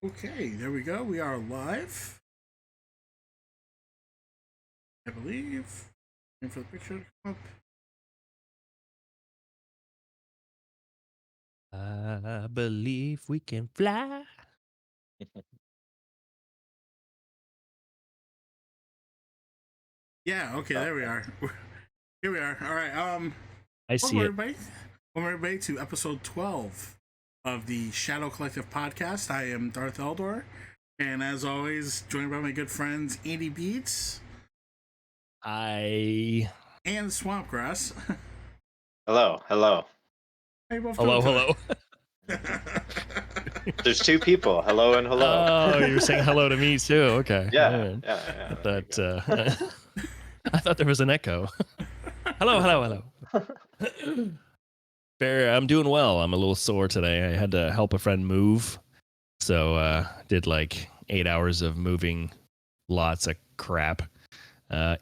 Okay, there we go. We are live, I believe. And for the picture to come up. I believe we can fly. Yeah, okay, there we are. Here we are. All right. I Welcome see it. everybody. Welcome everybody to episode 12 of the Shadow Collective podcast. I am Darth Eldor, and as always, joined by my good friends Andy Beats I and Swampgrass. Hello. How you both doing hello. today? There's two people. Hello and hello. Oh, you're saying hello to me too. Okay. Yeah. I There you thought go. I thought there was an echo. hello. Fair. I'm doing well. I'm a little sore today. I had to help a friend move, so did like 8 hours of moving lots of crap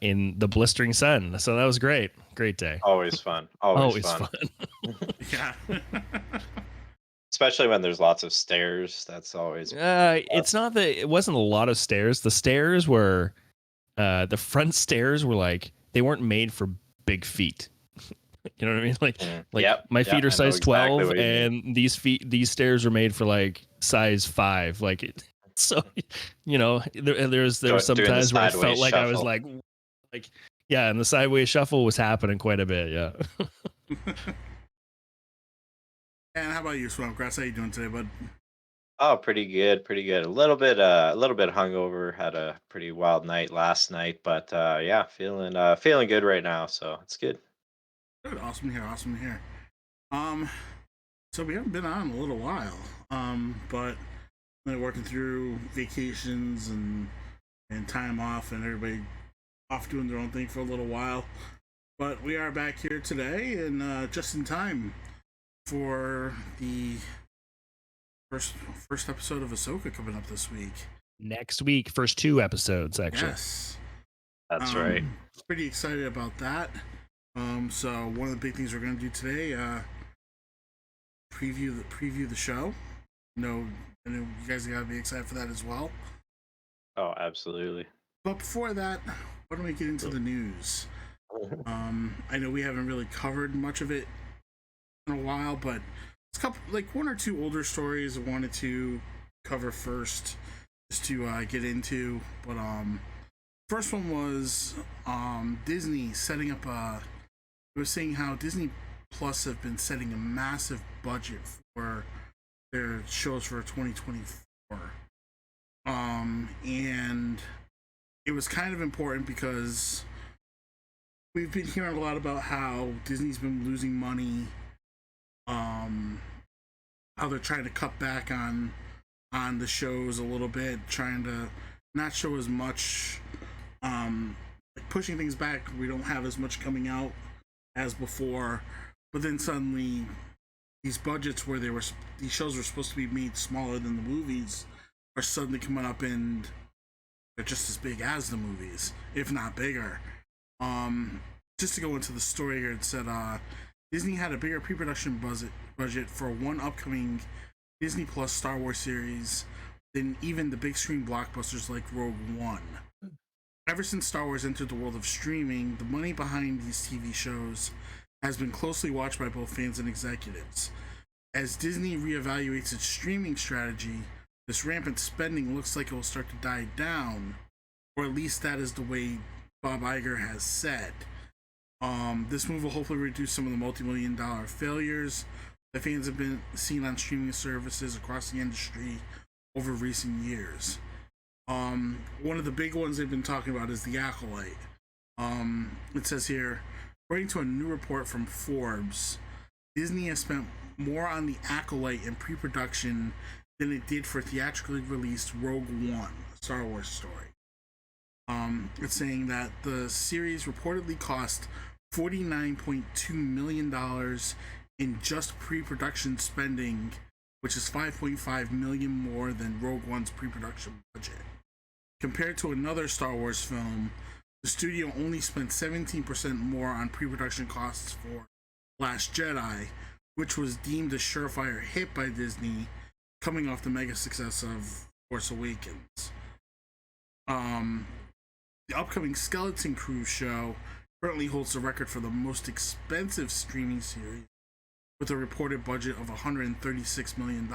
in the blistering sun. So that was great. Great day. Always fun. Always fun. Yeah. Especially when there's lots of stairs. That's always It's not that it wasn't a lot of stairs. The stairs were, the front stairs were like, they weren't made for big feet. You know what I mean? Like Yep, my feet I are know size exactly 12 what you mean. and these stairs were made for like size 5. Like it, so, there was some Doing the times where I felt sideways like I was shuffle. like, yeah, and the sideways shuffle was happening quite a bit. Yeah. And how about you, Swampgrass? How you doing today, bud? Oh, pretty good. A little bit hungover. Had a pretty wild night last night, but yeah, feeling good right now. So it's good. Good. Awesome to hear. Awesome to hear. Um, so we haven't been on in a little while. But working through vacations and time off, and everybody off doing their own thing for a little while. But we are back here today, and just in time for the first episode of Ahsoka coming up this week. Next week, first 2 episodes actually. Yes, That's right. Pretty excited about that. So one of the big things we're going to do today, preview the show. I know you guys gotta be excited for that as well. Oh, absolutely. But before that, why don't we get into the news? I know we haven't really covered much of it in a while, but it's one or two older stories I wanted to cover first, just to get into. But first one was Disney setting up a. It was saying how Disney Plus have been setting a massive budget for their shows for 2024. And it was kind of important because we've been hearing a lot about how Disney's been losing money, how they're trying to cut back on the shows a little bit, trying to not show as much, pushing things back. We don't have as much coming out as before, but then suddenly these budgets where these shows were supposed to be made smaller than the movies are suddenly coming up and they're just as big as the movies, if not bigger. Just to go into the story here, it said Disney had a bigger pre-production budget for one upcoming Disney Plus Star Wars series than even the big screen blockbusters like Rogue One. Ever since Star Wars entered the world of streaming, the money behind these TV shows has been closely watched by both fans and executives. As Disney reevaluates its streaming strategy, this rampant spending looks like it will start to die down, or at least that is the way Bob Iger has said. This move will hopefully reduce some of the multi-million-dollar failures that fans have been seen on streaming services across the industry over recent years. One of the big ones they've been talking about is The Acolyte. It says here, according to a new report from Forbes, Disney has spent more on The Acolyte in pre-production than it did for theatrically released Rogue One, a Star Wars story. It's saying that the series reportedly cost $49.2 million in just pre-production spending, which is $5.5 million more than Rogue One's pre-production budget. Compared to another Star Wars film, the studio only spent 17% more on pre-production costs for Last Jedi, which was deemed a surefire hit by Disney, coming off the mega success of Force Awakens. Um, the upcoming Skeleton Crew show currently holds the record for the most expensive streaming series with a reported budget of $136 million.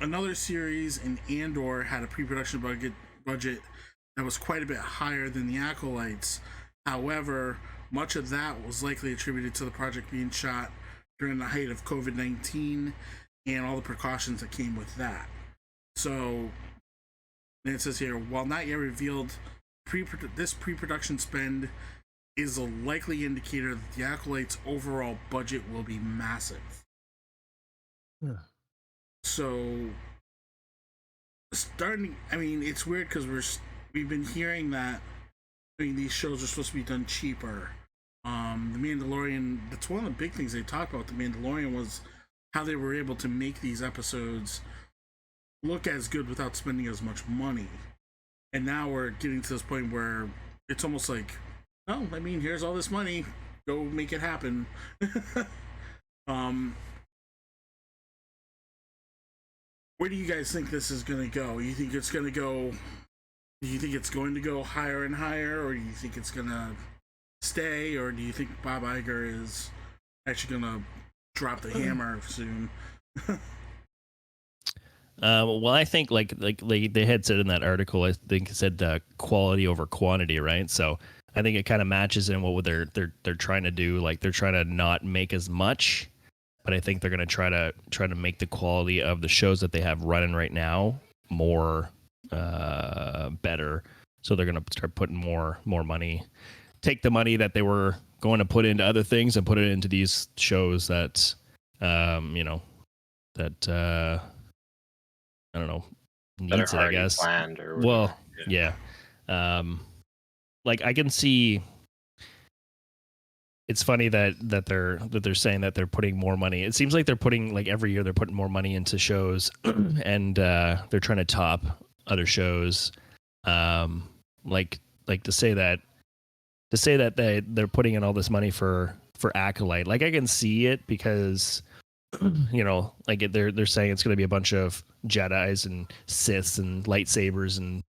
Another series in Andor had a pre-production budget that was quite a bit higher than the Acolytes. However, much of that was likely attributed to the project being shot during the height of COVID-19 and all the precautions that came with that. So, it says here, while not yet revealed, this pre-production spend is a likely indicator that the Acolytes' overall budget will be massive. Yeah. So, it's weird because we've been hearing that these shows are supposed to be done cheaper. The Mandalorian, that's one of the big things they talked about. The Mandalorian was how they were able to make these episodes look as good without spending as much money. And now we're getting to this point where it's almost like, oh, here's all this money, go make it happen. Where do you guys think this is going to go? You think it's going to go? Do you think it's going to go higher and higher, or do you think it's going to stay, or do you think Bob Iger is actually going to drop the hammer soon? Well, I think like they had said in that article, I think it said quality over quantity, right? So I think it kind of matches in what they're trying to do. Like they're trying to not make as much, but I think they're going to try to make the quality of the shows that they have running right now more better. So they're going to start putting more money, take the money that they were going to put into other things and put it into these shows that, I don't know, needs it, I guess. Planned or well, yeah. Like I can see. It's funny that they're saying that they're putting more money. It seems like they're putting, like, every year they're putting more money into shows, and they're trying to top other shows. Like to say that they're putting in all this money for Acolyte. Like I can see it because like they're saying it's going to be a bunch of Jedis and Siths and lightsabers and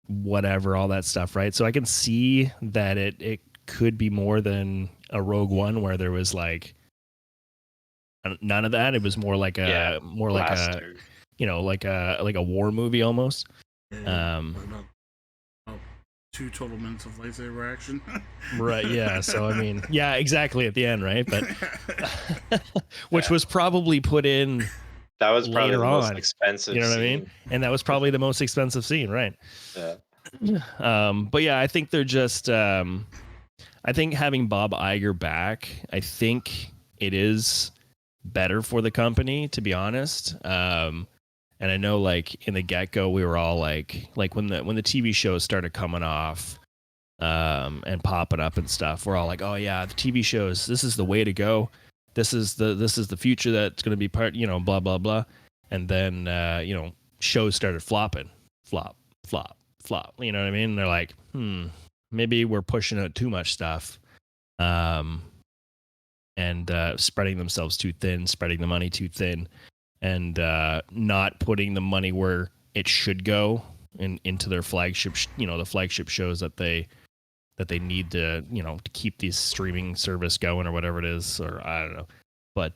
whatever, all that stuff, right? So I can see that it could be more than a Rogue One where there was like none of that. It was more like a like a war movie almost. About 2 total minutes of lightsaber action. Right, yeah. So yeah, exactly at the end, right? But which was probably put in. That was probably the most on. expensive. You know what scene. I mean? And that was probably the most expensive scene, right? Yeah. But yeah, I think they're just. I think having Bob Iger back, I think it is better for the company, to be honest. And I know, like, in the get-go, we were all like when the TV shows started coming off and popping up and stuff, we're all like, oh yeah, the TV shows, this is the way to go. This is the future that's going to be part, blah blah blah. And then shows started flopping, flop. You know what I mean? And they're like, maybe we're pushing out too much stuff, and spreading themselves too thin, spreading the money too thin, and not putting the money where it should go into their flagship, the flagship shows that they need to, to keep these streaming service going or whatever it is, or I don't know. But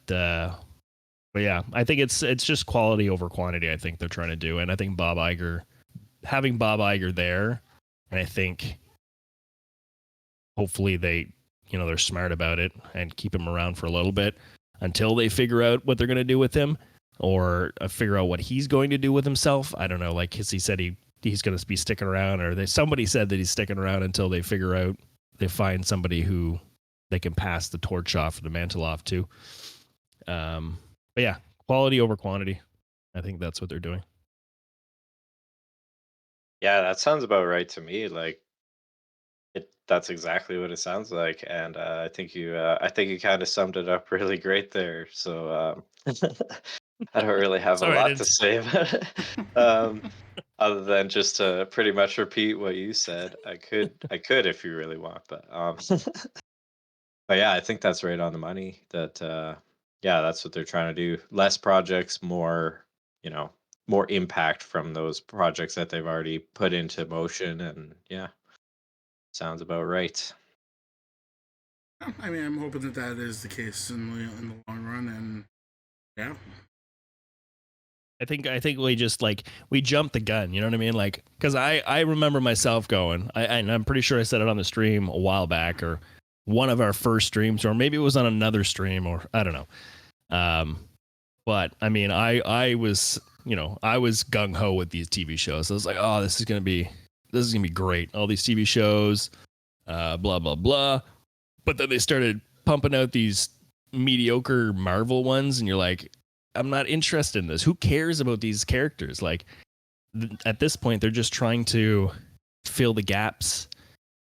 yeah, I think it's just quality over quantity. I think they're trying to do, and I think having Bob Iger there, and I think hopefully they're smart about it and keep him around for a little bit until they figure out what they're going to do with him, or figure out what he's going to do with himself. I don't know. Like he said, he's going to be sticking around, or somebody said that he's sticking around until they find somebody who they can pass the torch off, or the mantle off to. But yeah, quality over quantity. I think that's what they're doing. Yeah, that sounds about right to me. Like that's exactly what it sounds like, and I think you kind of summed it up really great there. So I don't really have a lot to say about it, other than just to pretty much repeat what you said. I could if you really want, but but yeah, I think that's right on the money. That yeah, that's what they're trying to do. Less projects, more more impact from those projects that they've already put into motion. And yeah, sounds about right. I mean, I'm hoping that that is the case in the long run, and yeah. I think we just like we jumped the gun, you know what I mean? Like, because I remember myself going, and I'm pretty sure I said it on the stream a while back, or one of our first streams, or maybe it was on another stream, or I don't know. But I mean, I was, I was gung ho with these TV shows. I was like, oh, this is gonna be great. All these TV shows, blah blah blah. But then they started pumping out these mediocre Marvel ones, and you're like, I'm not interested in this. Who cares about these characters? Like, at this point, they're just trying to fill the gaps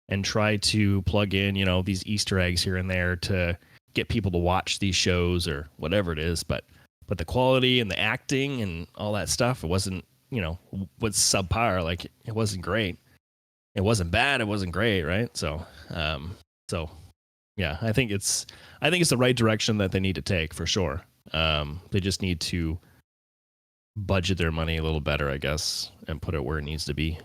and try to plug in, these Easter eggs here and there to get people to watch these shows or whatever it is. But the quality and the acting and all that stuff, it wasn't, was subpar. Like, it wasn't great. It wasn't bad. It wasn't great, right? So yeah, I think it's the right direction that they need to take for sure. They just need to budget their money a little better, I guess, and put it where it needs to be.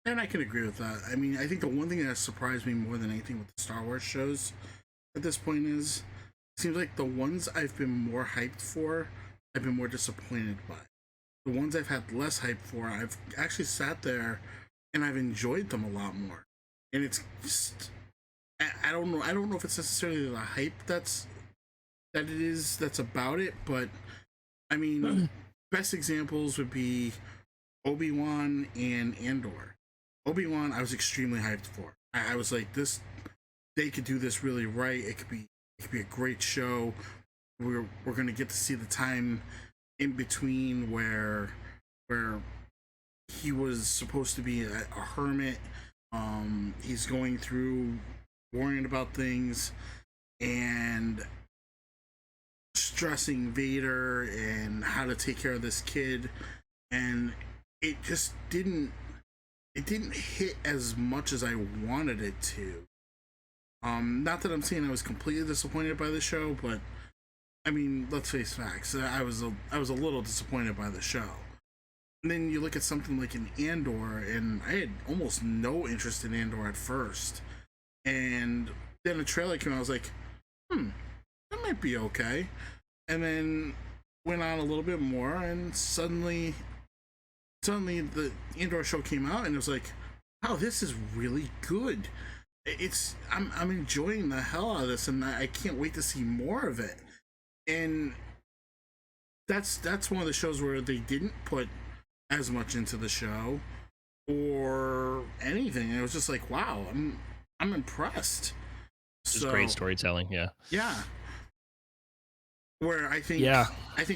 And I can agree with that. I mean, I think the one thing that surprised me more than anything with the Star Wars shows at this point is it seems like the ones I've been more hyped for, I've been more disappointed by. The ones I've had less hype for, I've actually sat there and I've enjoyed them a lot more. And it's just I don't know. I don't know if it's necessarily the hype that's about it, but I mean, best examples would be Obi-Wan and Andor. Obi-Wan, I was extremely hyped for. I was like, they could do this really right. It could be a great show. We're gonna get to see the time in between where he was supposed to be a hermit. He's going through worrying about things and stressing Vader and how to take care of this kid, and it just didn't hit as much as I wanted it to. Not that I'm saying I was completely disappointed by the show, but I mean, let's face facts. I was a little disappointed by the show. And then you look at something like an Andor, and I had almost no interest in Andor at first. And then the trailer came out, I was like, that might be okay. And then went on a little bit more, and suddenly the Andor show came out, and it was like, wow, this is really good. I'm enjoying the hell out of this, and I can't wait to see more of it. And that's one of the shows where they didn't put as much into the show or anything. It was just like, wow, I'm impressed. Just great storytelling, yeah. Yeah. Where I think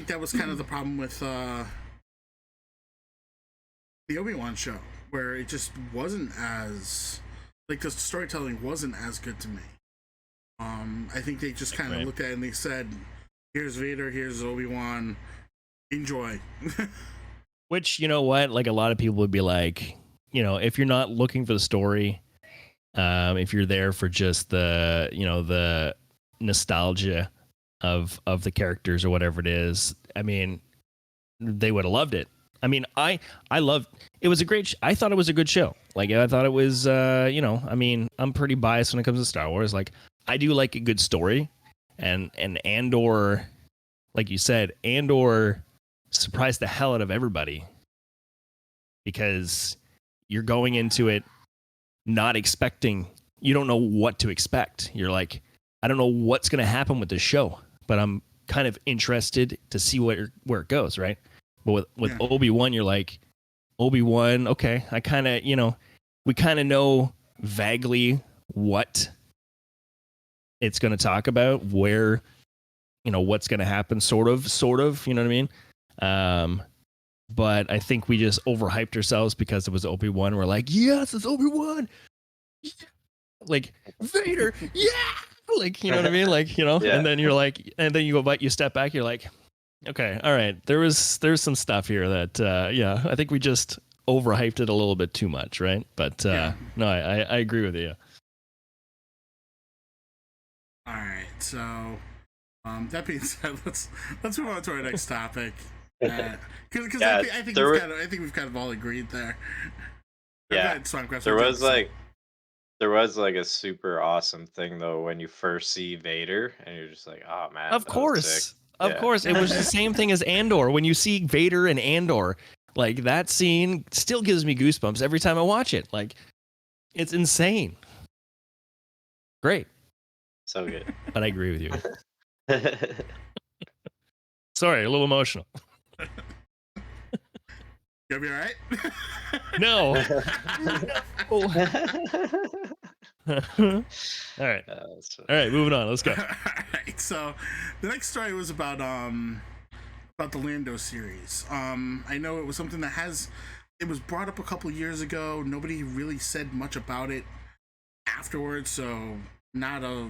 that was kind of the problem with the Obi-Wan show, where it just wasn't as like the storytelling wasn't as good to me. I think they just kind of looked at it and they said, "Here's Vader, here's Obi-Wan, enjoy." Which, you know what? Like, a lot of people would be like, if you're not looking for the story, if you're there for just the, the nostalgia of the characters or whatever it is, I mean, they would have loved it. I mean, I loved it. Was a great I thought it was a good show. Like, I thought it was, I mean, I'm pretty biased when it comes to Star Wars. Like, I do like a good story, and Andor, like you said, Andor surprised the hell out of everybody, because you're going into it not expecting, you don't know what to expect. You're like, I don't know what's going to happen with this show, but I'm kind of interested to see where it goes, right? But with Obi-Wan, you're like, Obi-Wan, okay, I kind of, we kind of know vaguely what it's going to talk about, where, what's going to happen, sort of, you know what I mean? But I think we just overhyped ourselves because it was Obi-Wan. We're like, yes, it's Obi-Wan. Yeah. Like, Vader, yeah. Like, you know what I mean? Like, yeah. And then you're like, and then you step back, you're like, okay, all right. There's some stuff here that, I think we just overhyped it a little bit too much, right? But no, I agree with you. All right, so that being said, let's move on to our next topic. Because Yeah, I think there were I think we've kind of all agreed there. Go yeah, ahead, Swampcraft. there What you have was to say? like there was like a super awesome thing though when you first see Vader and you're just like, oh man, Of that was sick. course. Of Yeah. course. It was the same thing as Andor. When you see Vader and Andor, like that scene still gives me goosebumps every time I watch it. Like it's insane. Great. So good. But I agree with you. Sorry, a little emotional. You'll be all right. No. All right. That's All right, moving on. Let's go. All right. So the next story was about the Lando series. I know it was something that it was brought up a couple years ago. Nobody really said much about it afterwards, so not a.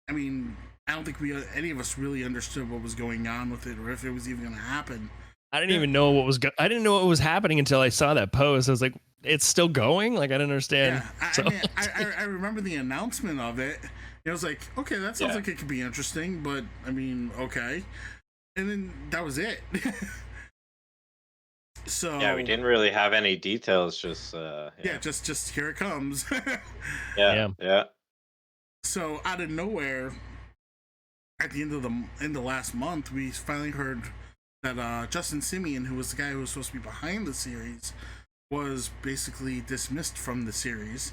I mean, I don't think any of us really understood what was going on with it, or if it was even going to happen. I didn't even know what was I didn't know what was happening until I saw that post. I was like, it's still going? Like I didn't understand. Yeah, So- I mean, I remember the announcement of it. It was like, okay, that sounds Yeah. like it could be interesting, but I mean, okay. And then that was it. So Yeah, we didn't really have any details. Just yeah, just here it comes. yeah. So out of nowhere, at the end of last month, we finally heard that Justin Simeon, who was the guy who was supposed to be behind the series, was basically dismissed from the series.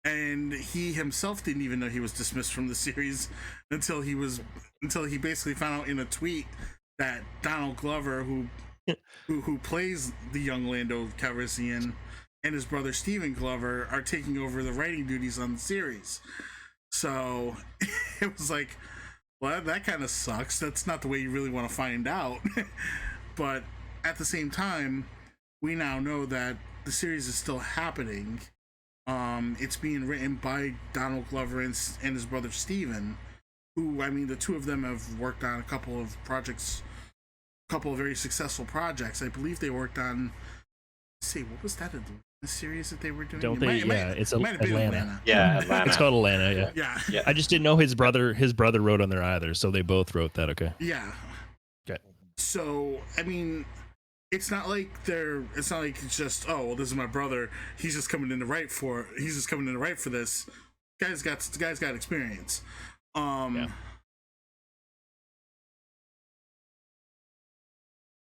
And he himself didn't even know he was dismissed from the series until he basically found out in a tweet that Donald Glover, who plays the young Lando Calrissian, and his brother Stephen Glover are taking over the writing duties on the series. So it was like, well, that kind of sucks. That's not the way you really want to find out. But at the same time, we now know that the series is still happening. It's being written by Donald Glover and his brother Steven, who, I mean, the two of them have worked on a couple of very successful projects. I believe they worked on, what was that, a series that they were doing? Don't they? It's might have been Atlanta. Yeah, Atlanta. It's called Atlanta, yeah. Yeah. I just didn't know his brother wrote on there either, so they both wrote that, okay. Yeah. Okay. So, I mean, it's not like it's just, oh, well, this is my brother. He's just coming in to write for this. Guy's got experience. Yeah.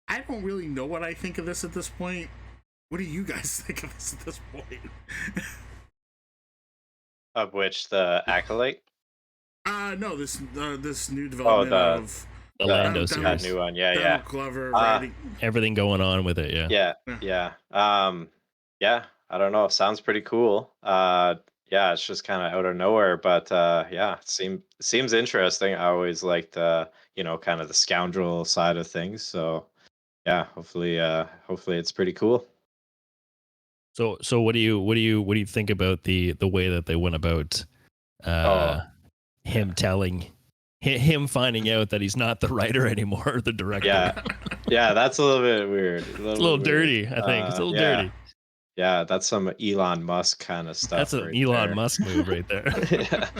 I don't really know what I think of this at this point. What do you guys think of this at this point? Of which the Acolyte? No, this new development of The Lando Donald- series. That new one. Donald Yeah, Glover writing. Everything going on with it, yeah. yeah. Yeah. I don't know. Sounds pretty cool. Yeah, it's just kind of out of nowhere, but yeah, seems interesting. I always liked kind of the scoundrel side of things. So yeah, hopefully it's pretty cool. So what do you think about the way that they went about him finding out that he's not the writer anymore, or the director? Yeah, that's a little bit weird. It's a little dirty, I think. It's a little dirty. Yeah, that's some Elon Musk kind of stuff. That's an right Elon there. Musk move right there.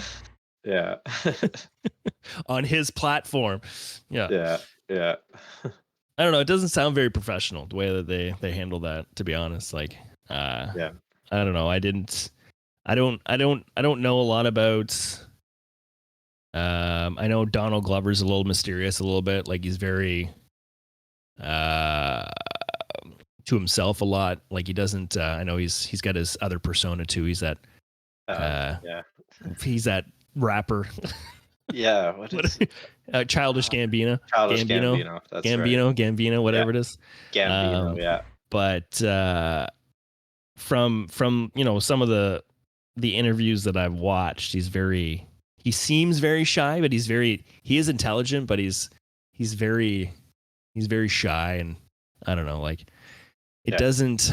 Yeah. On his platform. Yeah. Yeah. I don't know. It doesn't sound very professional the way that they handle that, to be honest. Like, Yeah. I don't know. I don't know a lot about. I know Donald Glover's a little mysterious, a little bit. Like he's very to himself a lot. Like he doesn't. I know he's got his other persona too. He's that. He's that rapper. Yeah. What is Childish Gambino. Childish Gambino. That's right. Gambino, whatever it is. Gambino. Yeah. But from some of the interviews that I've watched, he seems very shy, but he is intelligent, but he's very shy, and I don't know, like it doesn't,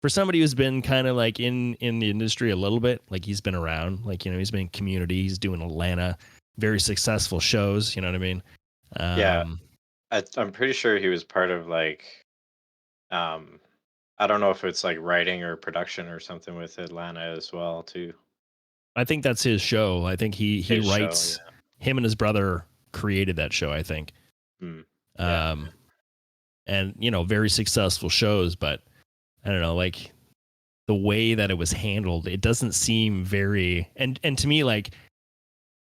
for somebody who's been kind of like in the industry a little bit, like he's been around, like, he's been in Community, he's doing Atlanta, very successful shows, you know what I mean? Yeah. I'm pretty sure he was part of like, I don't know if it's like writing or production or something with Atlanta as well too. I think that's his show. I think he His show, writes. Him and his brother created that show, I think. Yeah. And very successful shows, but I don't know, like the way that it was handled, it doesn't seem very, and to me, like,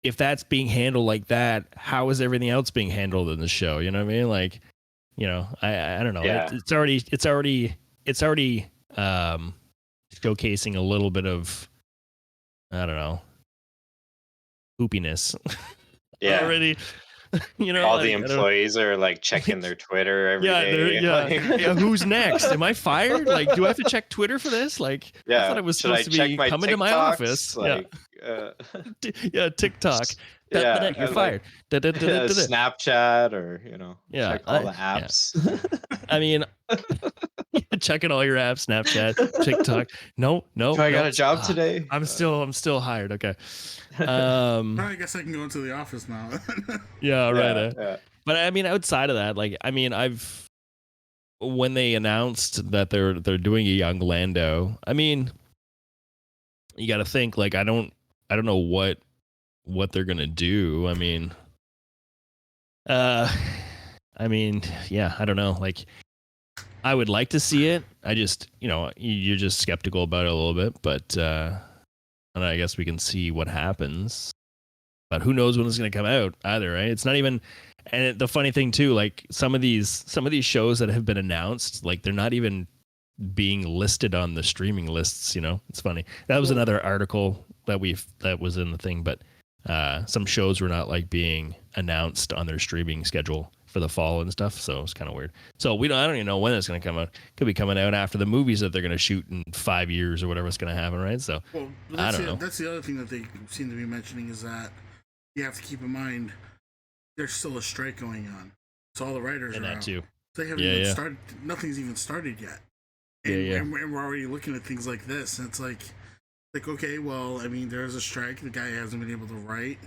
if that's being handled like that, how is everything else being handled in the show? You know what I mean? Like, I don't know. Yeah. It's already showcasing a little bit of, I don't know, poopiness Yeah. already. All the I don't know. employees are like checking their Twitter every day. Yeah. Who's next? Am I fired? Like, do I have to check Twitter for this? Like, I thought Yeah. it was Should I supposed to check be my coming to my office. TikToks? Like, Yeah, TikTok. yeah, You're and fired. Snapchat, or Yeah, check all the apps. I mean, checking all your apps, Snapchat, TikTok. No. Do I got a job today? I'm still hired. Okay. I guess I can go into the office now. Yeah, right. Yeah. But I mean, outside of that, like, I mean, when they announced that they're doing a young Lando, I mean, you got to think, like, I don't know what they're gonna do. I mean, yeah, I don't know. Like, I would like to see it. I just, you're just skeptical about it a little bit, but and I guess we can see what happens. But who knows when it's going to come out either, right? It's not even. And the funny thing too, like some of these shows that have been announced, like they're not even being listed on the streaming lists. It's funny. That was another article that was in the thing, but some shows were not like being announced on their streaming schedule for the fall and stuff. So it's kind of weird. So I don't even know when it's going to come out. Could be coming out after the movies that they're going to shoot in 5 years or whatever's going to happen, right? So I don't know. That's the other thing that they seem to be mentioning is that you have to keep in mind there's still a strike going on. So all the writers and are that out. too. They haven't even started. Nothing's even started yet. And we're already looking at things like this, and it's like okay, well, I mean, there's a strike. The guy hasn't been able to write.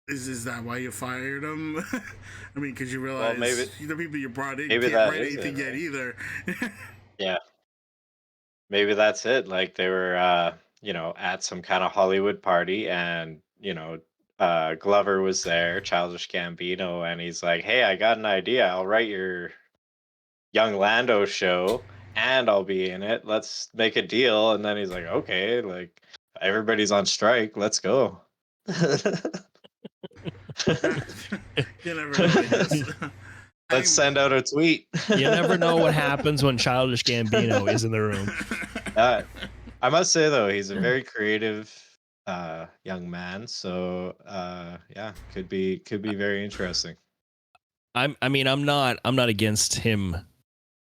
Is that why you fired him? I mean, because you realize the people you brought in can't write anything yet either. Yeah. Maybe that's it. Like they were, at some kind of Hollywood party, and Glover was there, Childish Gambino, and he's like, "Hey, I got an idea. I'll write your young Lando show, and I'll be in it. Let's make a deal." And then he's like, "Okay, like everybody's on strike. Let's go." You never know, I guess. Let's send out a tweet. You never know what happens when Childish Gambino is in the room. I must say though, he's a very creative young man. So yeah, could be very interesting. I'm not against him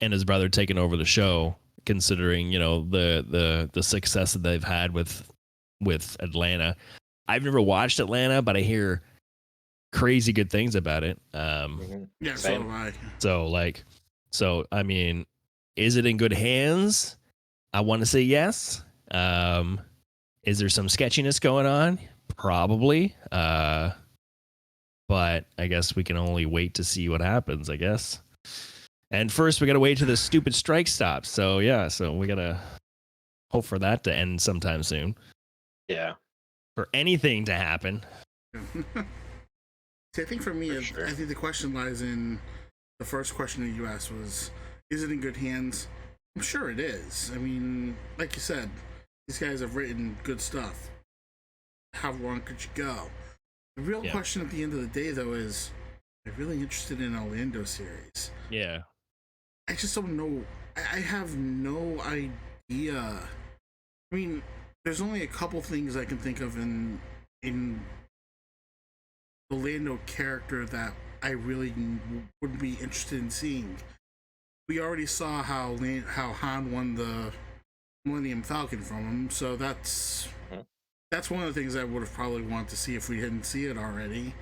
and his brother taking over the show, considering the success that they've had with Atlanta. I've never watched Atlanta, but I hear crazy good things about it. Yeah, so do I. So I mean, is it in good hands? I want to say yes. Is there some sketchiness going on? Probably. But I guess we can only wait to see what happens, I guess. And first, we got to wait till this stupid strike stops. So yeah, so we got to hope for that to end sometime soon. Yeah. For anything to happen. See, I think for me, I think the question lies in the first question that you asked was, is it in good hands? I'm sure it is. I mean, like you said, these guys have written good stuff. How wrong could you go? The real question at the end of the day, though, is, I'm really interested in an Orlando series. Yeah. I just don't know. I have no idea. I mean, there's only a couple things I can think of in the Lando character that I really would be interested in seeing. We already saw how Han won the Millennium Falcon from him, so that's one of the things I would have probably wanted to see if we didn't see it already.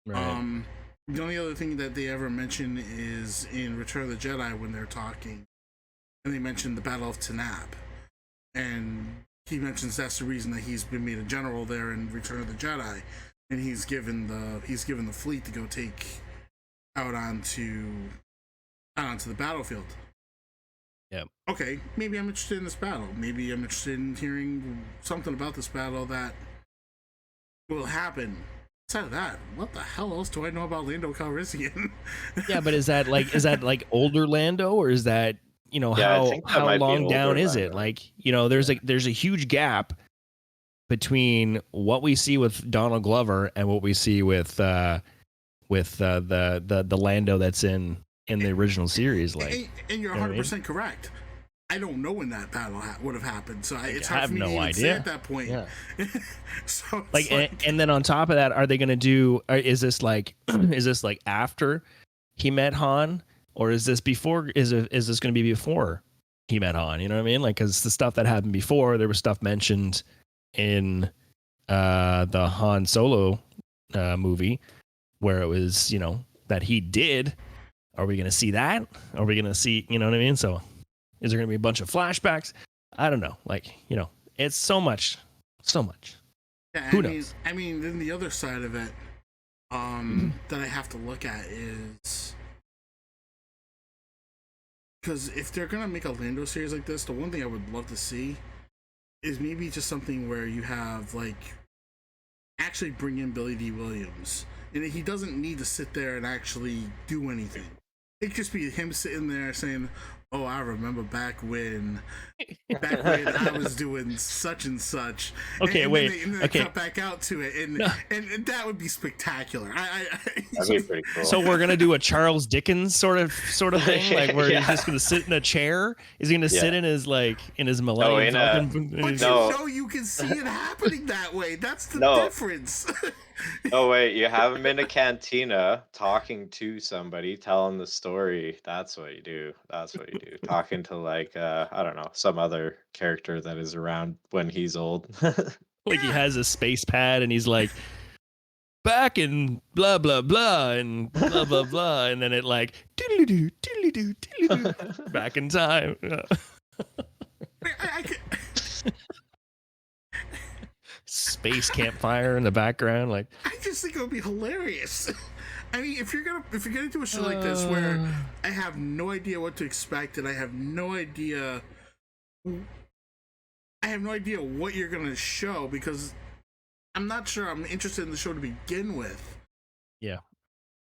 Right. The only other thing that they ever mention is in Return of the Jedi when they're talking, and they mention the Battle of Tanab, and he mentions that's the reason that he's been made a general there in Return of the Jedi. And he's given the fleet to go take out onto the battlefield. Yeah. Okay, maybe I'm interested in this battle. Maybe I'm interested in hearing something about this battle that will happen Outside of that, what the hell else do I know about Lando Calrissian? Yeah, but is that like older Lando, or is that, Yeah, I think that how might be long down older is it? Lando. Like, there's a huge gap between what we see with Donald Glover and what we see with the Lando that's in the original series. Like, and you're you know what I mean? 100% correct. I don't know when that battle would have happened, so it's I hard have for me to no even say idea. at that point. Yeah. So Like, and then on top of that, are they going to do? Is this like after he met Han, or is this before? Is this going to be before he met Han? You know what I mean? Like, because the stuff that happened before, there was stuff mentioned in the Han Solo movie where it was, that he did. Are we going to see that? Are we going to see? You know what I mean? So, is there going to be a bunch of flashbacks? I don't know. Like, it's so much. yeah, Who knows? I mean, then the other side of it, that I have to look at is because if they're gonna make a Lando series like this, the one thing I would love to see is maybe just something where you have like actually bring in Billy D. Williams, and he doesn't need to sit there and actually do anything. It could just be him sitting there saying, "Oh, I remember back when I was doing such and such." Okay, and wait. Then they cut back out to it, and that would be spectacular. That'd be pretty cool. So we're gonna do a Charles Dickens sort of thing, like where he's just gonna sit in a chair. Is he gonna sit in his Millennium Falcon? But you can see it happening that way. That's the difference. Oh wait, you have him in a cantina talking to somebody, telling the story. That's what you do. Talking to I don't know, some other character that is around when he's old. Like he has a space pad and he's like, back in blah blah blah and blah blah blah, and then it like doodly doo back in time. I could... Space campfire in the background, like I just think it would be hilarious. I mean, if you're gonna do a show like this where I have no idea what to expect and I have no idea what you're gonna show because I'm not sure I'm interested in the show to begin with. Yeah,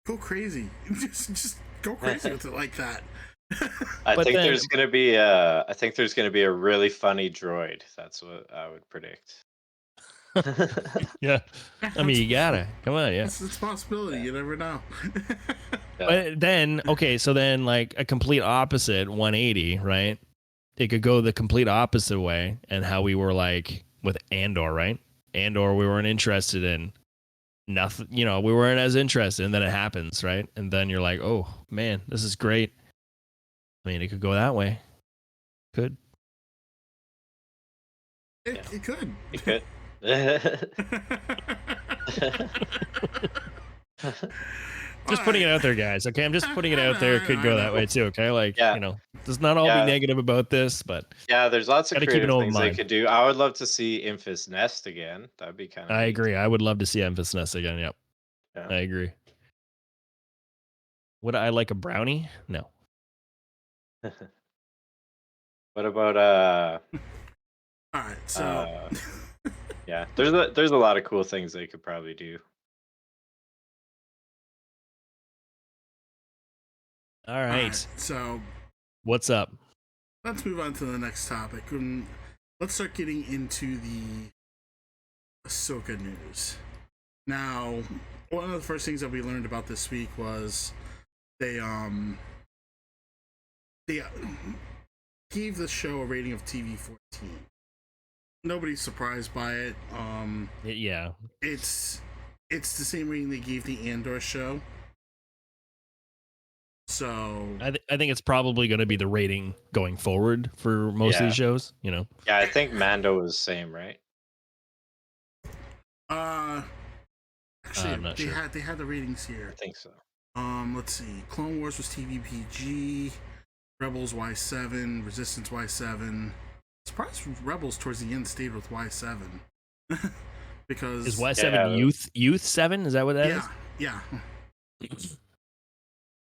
go crazy. just go crazy with it like that. I think there's gonna be a really funny droid. That's what I would predict. Yeah, I mean, you gotta come on. Yeah, it's a possibility. You never know. But then, okay, so then like a complete opposite 180, right? It could go the complete opposite way, and how we were like with Andor, right? Andor, we weren't interested in nothing. We weren't as interested, and then it happens, right? And then you're like, oh man, this is great. I mean, it could go that way. Could. It could. It could. Just putting it out there, guys. Okay, I'm just putting it out there. It could go that way too. Okay, like does not all be negative about this, but there's lots of creative things they mind. could do. I would love to see Infus Nest again. That'd be kind of. I agree. I would love to see Infus Nest again. Yep. Yeah. I agree. Would I like a brownie? No. What about All right, so yeah, there's a lot of cool things they could probably do. All right. So what's up? Let's move on to the next topic. Let's start getting into the Ahsoka news. Now, one of the first things that we learned about this week was they gave the show a rating of TV-14. Nobody's surprised by it. Yeah. It's the same rating they gave the Andor show. So I think it's probably going to be the rating going forward for most of these shows. Yeah, I think Mando was the same, right? Actually, I'm not they sure. had the ratings here. I think so. Let's see. Clone Wars was TVPG, Rebels Y7, Resistance Y7. Surprised Rebels towards the end stayed with Y7. Because is Y7 youth 7? Is that what that is? Yeah.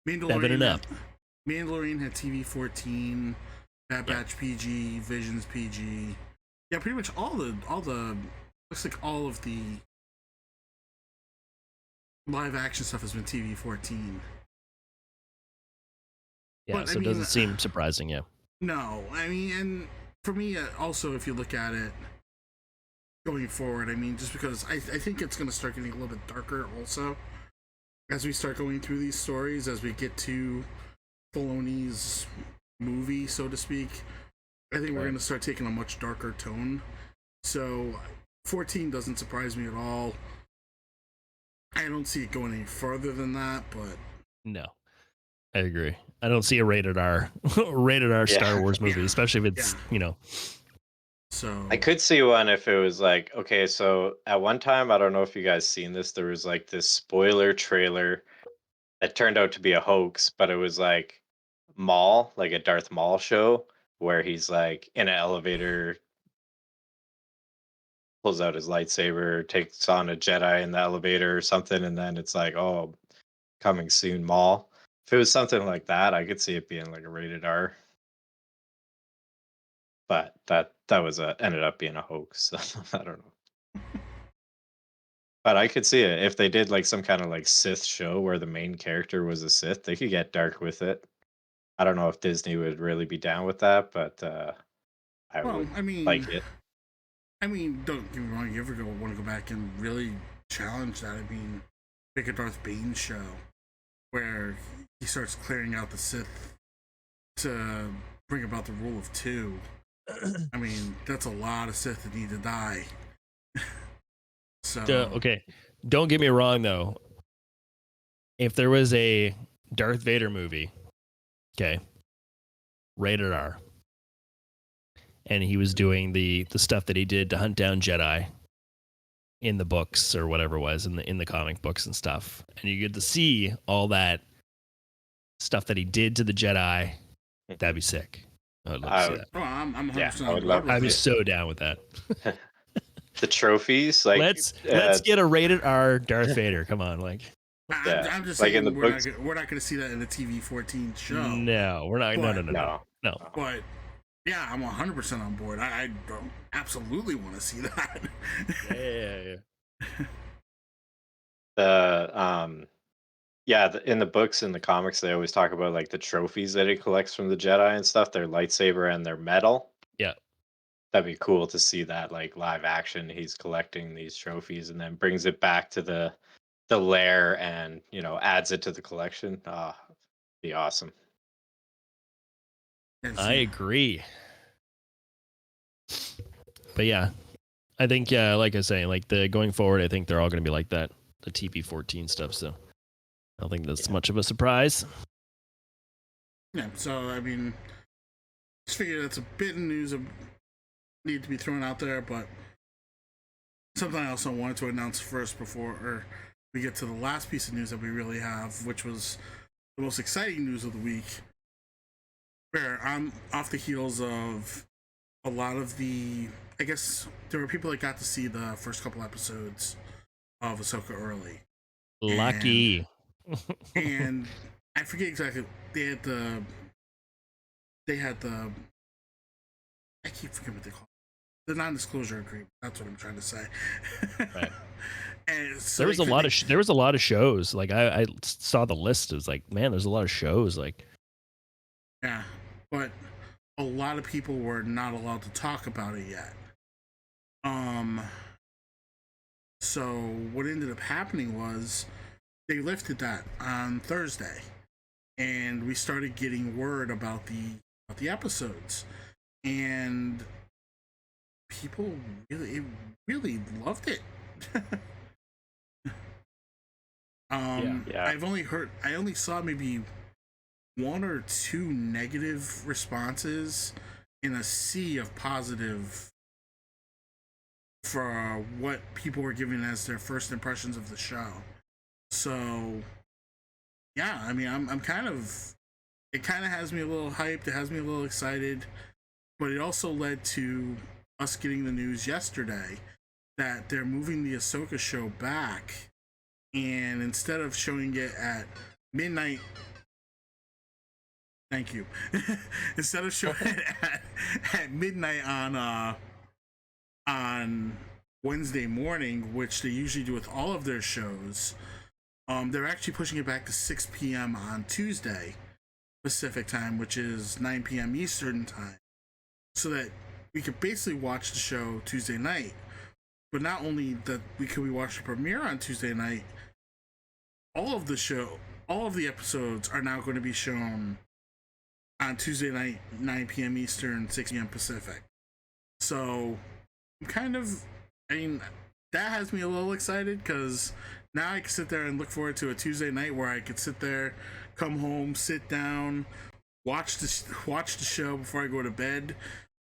Mandalorian had TV-14, Bad Batch PG, Visions PG. Yeah, pretty much all the looks like all of the live action stuff has been TV-14. Yeah, But I so it mean, doesn't seem surprising. Yeah. no, I mean, and for me, also, if you look at it going forward, I mean, just because I think it's going to start getting a little bit darker also as we start going through these stories, as we get to Filoni's movie, so to speak. I think we're going to start taking a much darker tone. So 14 doesn't surprise me at all. I don't see it going any further than that, but No, I agree. I don't see a rated R rated R Star Wars movie, especially if it's So I could see one if it was like, okay, so at one time, I don't know if you guys seen this, there was like this spoiler trailer that turned out to be a hoax, but it was like Maul, like a Darth Maul show, where he's like in an elevator, pulls out his lightsaber, takes on a Jedi in the elevator or something, and then it's like, oh, coming soon, Maul. If it was something like that, I could see it being like a rated R. But that was ended up being a hoax. So I don't know. But I could see it if they did like some kind of like Sith show where the main character was a Sith. They could get dark with it. I don't know if Disney would really be down with that, but I well, would I like mean, it. don't get me wrong. You ever want to go back and really challenge that? I mean, make a Darth Bane show where he starts clearing out the Sith to bring about the rule of two. I mean, that's a lot of Sith that need to die. So Okay, don't get me wrong though. If there was a Darth Vader movie, okay, rated R, and he was doing the stuff that he did to hunt down Jedi in the books or whatever it was in the comic books and stuff, and you get to see all that stuff that he did to the Jedi, that'd be sick. I would love to I see would, that. oh, I'm 100% yeah, I on would board love with I'd be it. so down with that. the trophies. Like, Let's get a rated R Darth Vader. Come on, like. yeah, I'm just like in saying the books. we're not going to see that in the TV-14 show. No, we're not. But- No. But yeah, I'm 100% on board. I don't absolutely want to see that. Yeah. In the books and the comics, they always talk about like the trophies that he collects from the Jedi and stuff, their lightsaber and their medal. Yeah. That'd be cool to see that like live action. He's collecting these trophies and then brings it back to the lair and adds it to the collection. Be awesome. I agree. But yeah, I think like I say, like the going forward, I think they're all going to be like that, the TP14 stuff. So I don't think that's much of a surprise. Yeah, so I mean, just figure that's a bit of news that need to be thrown out there, but something I also wanted to announce first before we get to the last piece of news that we really have, which was the most exciting news of the week, where I'm off the heels of a lot of I guess there were people that got to see the first couple episodes of Ahsoka early. Lucky. And I forget exactly. They had the. I keep forgetting what they call it. The non-disclosure agreement. That's what I'm trying to say. Right. And so there was a lot of shows. Like I saw the list. It was like, man, there's a lot of shows. Like, yeah, but a lot of people were not allowed to talk about it yet. So what ended up happening was they lifted that on Thursday, and we started getting word about the episodes, and people really loved it. Yeah. I only saw maybe one or two negative responses in a sea of positive for what people were giving as their first impressions of the show. So yeah, I mean, it kind of has me a little hyped. It has me a little excited, but it also led to us getting the news yesterday that they're moving the Ahsoka show back, and instead of showing it at midnight, thank you, instead of showing it at midnight on Wednesday morning, which they usually do with all of their shows, They're actually pushing it back to 6 p.m. on Tuesday Pacific time, which is 9 p.m. Eastern time, so that we could basically watch the show Tuesday night. But not only that, we watch the premiere on Tuesday night. All of the episodes are now going to be shown on Tuesday night, 9 p.m. Eastern, 6 p.m. Pacific. So I mean, that has me a little excited because now I can sit there and look forward to a Tuesday night where I could sit there, come home, sit down, watch the show before I go to bed.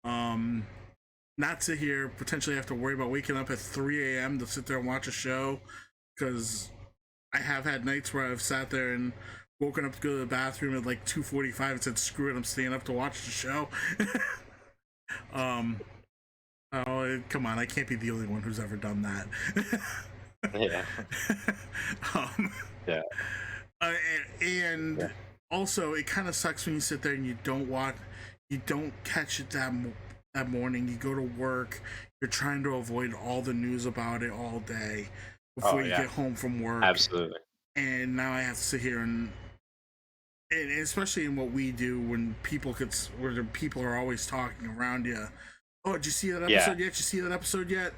Not sit here potentially have to worry about waking up at 3 a.m. to sit there and watch a show, because I have had nights where I've sat there and woken up to go to the bathroom at like 2:45 and said, "Screw it, I'm staying up to watch the show." Oh, come on, I can't be the only one who's ever done that. Yeah. Yeah. And Yeah. also, it kind of sucks when you sit there and you don't catch it that morning. You go to work, you're trying to avoid all the news about it all day before you get home from work. Absolutely. And now I have to sit here and especially in what we do, when where people are always talking around you. Oh, did you see that episode yet? Did you see that episode yet?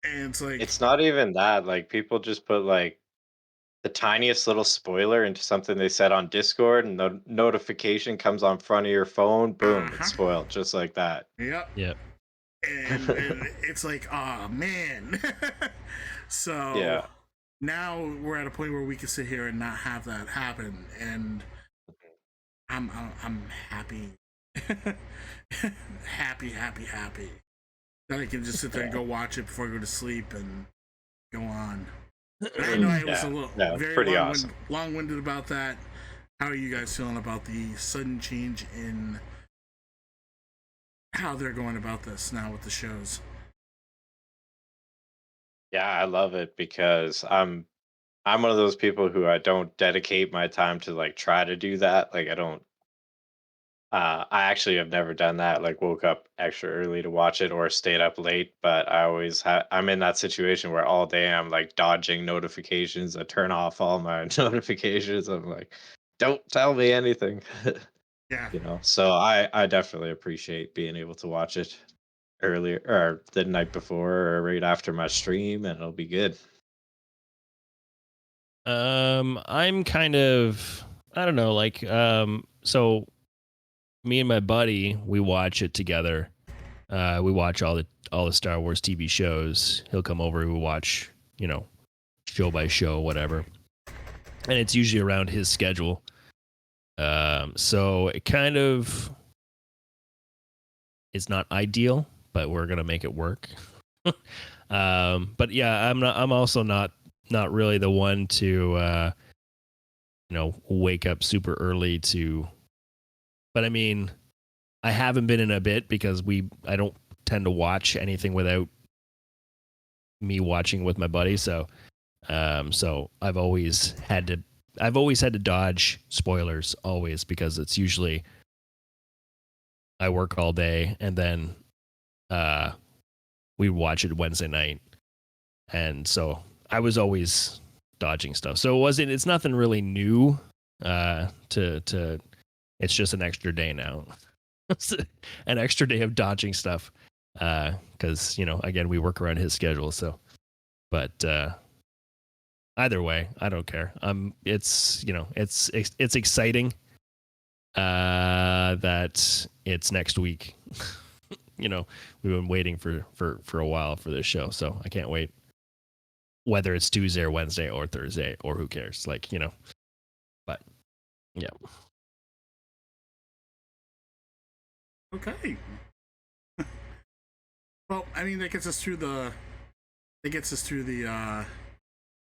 And it's like, It's not even that. Like, people just put like the tiniest little spoiler into something they said on Discord, and the notification comes on front of your phone. Boom, it's spoiled just like that. Yep. Yep. And it's like, oh man. So Yeah. now we're at a point where we can sit here and not have that happen, and I'm happy. happy that I can just sit there and go watch it before I go to sleep and go on. And I know I was a little very pretty awesome. long-winded about that. How are you guys feeling about the sudden change in how they're going about this now with the shows? Yeah, I love it because I'm one of those people who I don't dedicate my time to like try to do that. Like, I don't I actually have never done that, like woke up extra early to watch it or stayed up late, but I'm in that situation where all day I'm like dodging notifications. I turn off all my notifications. I'm like, don't tell me anything. Yeah. So I definitely appreciate being able to watch it earlier or the night before or right after my stream, and it'll be good. I'm kind of, I don't know, like, so me and my buddy, we watch it together. We watch all the Star Wars TV shows. He'll come over, we watch, show by show, whatever. And it's usually around his schedule. So it kind of is not ideal, but we're gonna make it work. But yeah, I'm also not really the one to wake up super early to. But I mean, I haven't been in a bit because I don't tend to watch anything without me watching with my buddy. So I've always had to dodge spoilers always, because it's usually I work all day and then we watch it Wednesday night. And so I was always dodging stuff. So it's nothing really new to it's just an extra day now. An extra day of dodging stuff. Because, again, we work around his schedule. So, but either way, I don't care. It's exciting that it's next week. We've been waiting for a while for this show, so I can't wait. Whether it's Tuesday or Wednesday or Thursday, or who cares? But yeah. Okay. Well, I mean, that gets us through the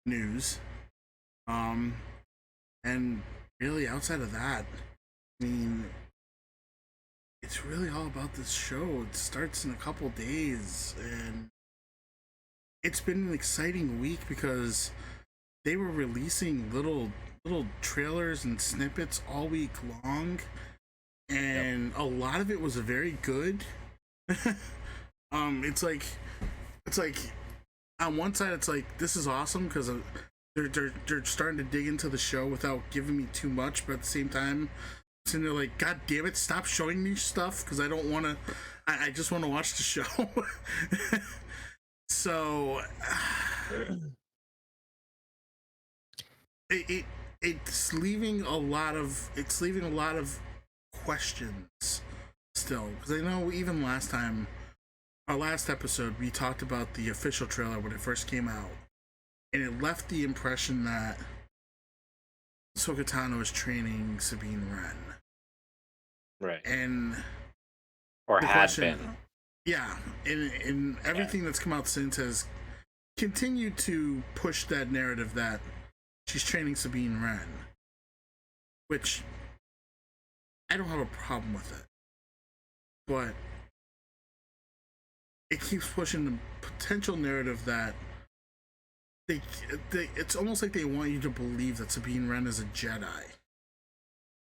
news. And really, outside of that, I mean, it's really all about this show. It starts in a couple days, and it's been an exciting week because they were releasing little trailers and snippets all week long, and a lot of it was very good. It's like on one side it's like, this is awesome because they're starting to dig into the show without giving me too much, but at the same time, sitting there like, God damn it, stop showing me stuff because I don't want to. I just want to watch the show. So it it's leaving a lot of questions still, because I know even last time, our last episode, we talked about the official trailer when it first came out, and it left the impression that Ahsoka Tano is training Sabine Wren, Right. and Or the had question, been. yeah, and everything that's come out since has continued to push that narrative that she's training Sabine Wren, which I don't have a problem with it, but it keeps pushing the potential narrative that they it's almost like they want you to believe that Sabine Wren is a Jedi,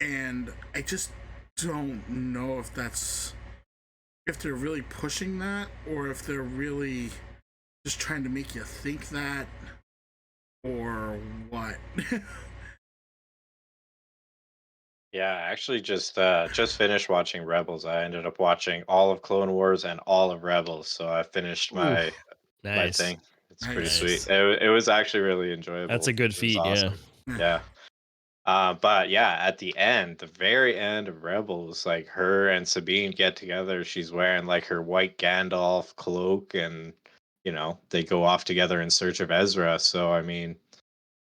and I just don't know if they're really pushing that, or if they're really just trying to make you think that, or what. Yeah, I actually just finished watching Rebels. I ended up watching all of Clone Wars and all of Rebels, so I finished Ooh, my nice, thing. It's pretty Nice. sweet. nice. It was actually really That's a enjoyable. good It was feat. Yeah. awesome. Yeah. But yeah, at the end, the very end of Rebels, like her and Sabine get together. She's wearing like her white Gandalf cloak, and they go off together in search of Ezra. So I mean,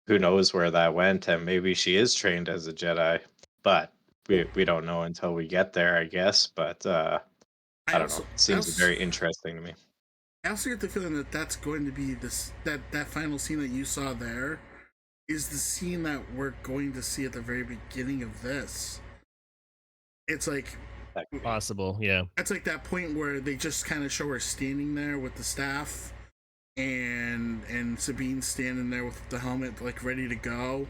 who knows where that went? And maybe she is trained as a Jedi, but we don't know until we get there, I guess. But I I don't know. also, It I seems also, very interesting to me. I also get the feeling that that's going to be that final scene that you saw there is the scene that we're going to see at the very beginning of this. It's like That could be. Possible. Yeah. it's like that point where they just kind of show her standing there with the staff, and Sabine standing there with the helmet like ready to go,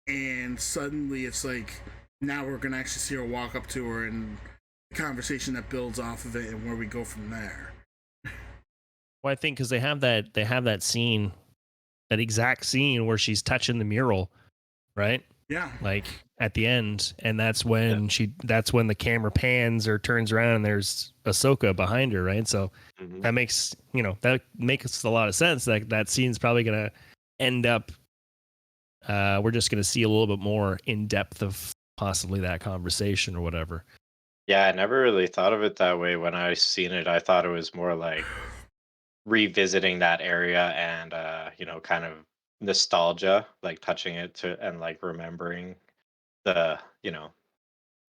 and suddenly it's like now we're gonna actually see her walk up to her, and the conversation that builds off of it and where we go from there. Well, I think because they have that scene, that exact scene where she's touching the mural, right? Yeah. Like at the end, and that's Yeah. when the camera pans or turns around and there's Ahsoka behind her, right? So Hmm. that makes a lot of sense. That scene's probably gonna end up. We're just gonna see a little bit more in depth of possibly that conversation or whatever. Yeah, I never really thought of it that way when I seen it. I thought it was more like revisiting that area and kind of nostalgia, like touching it to and like remembering the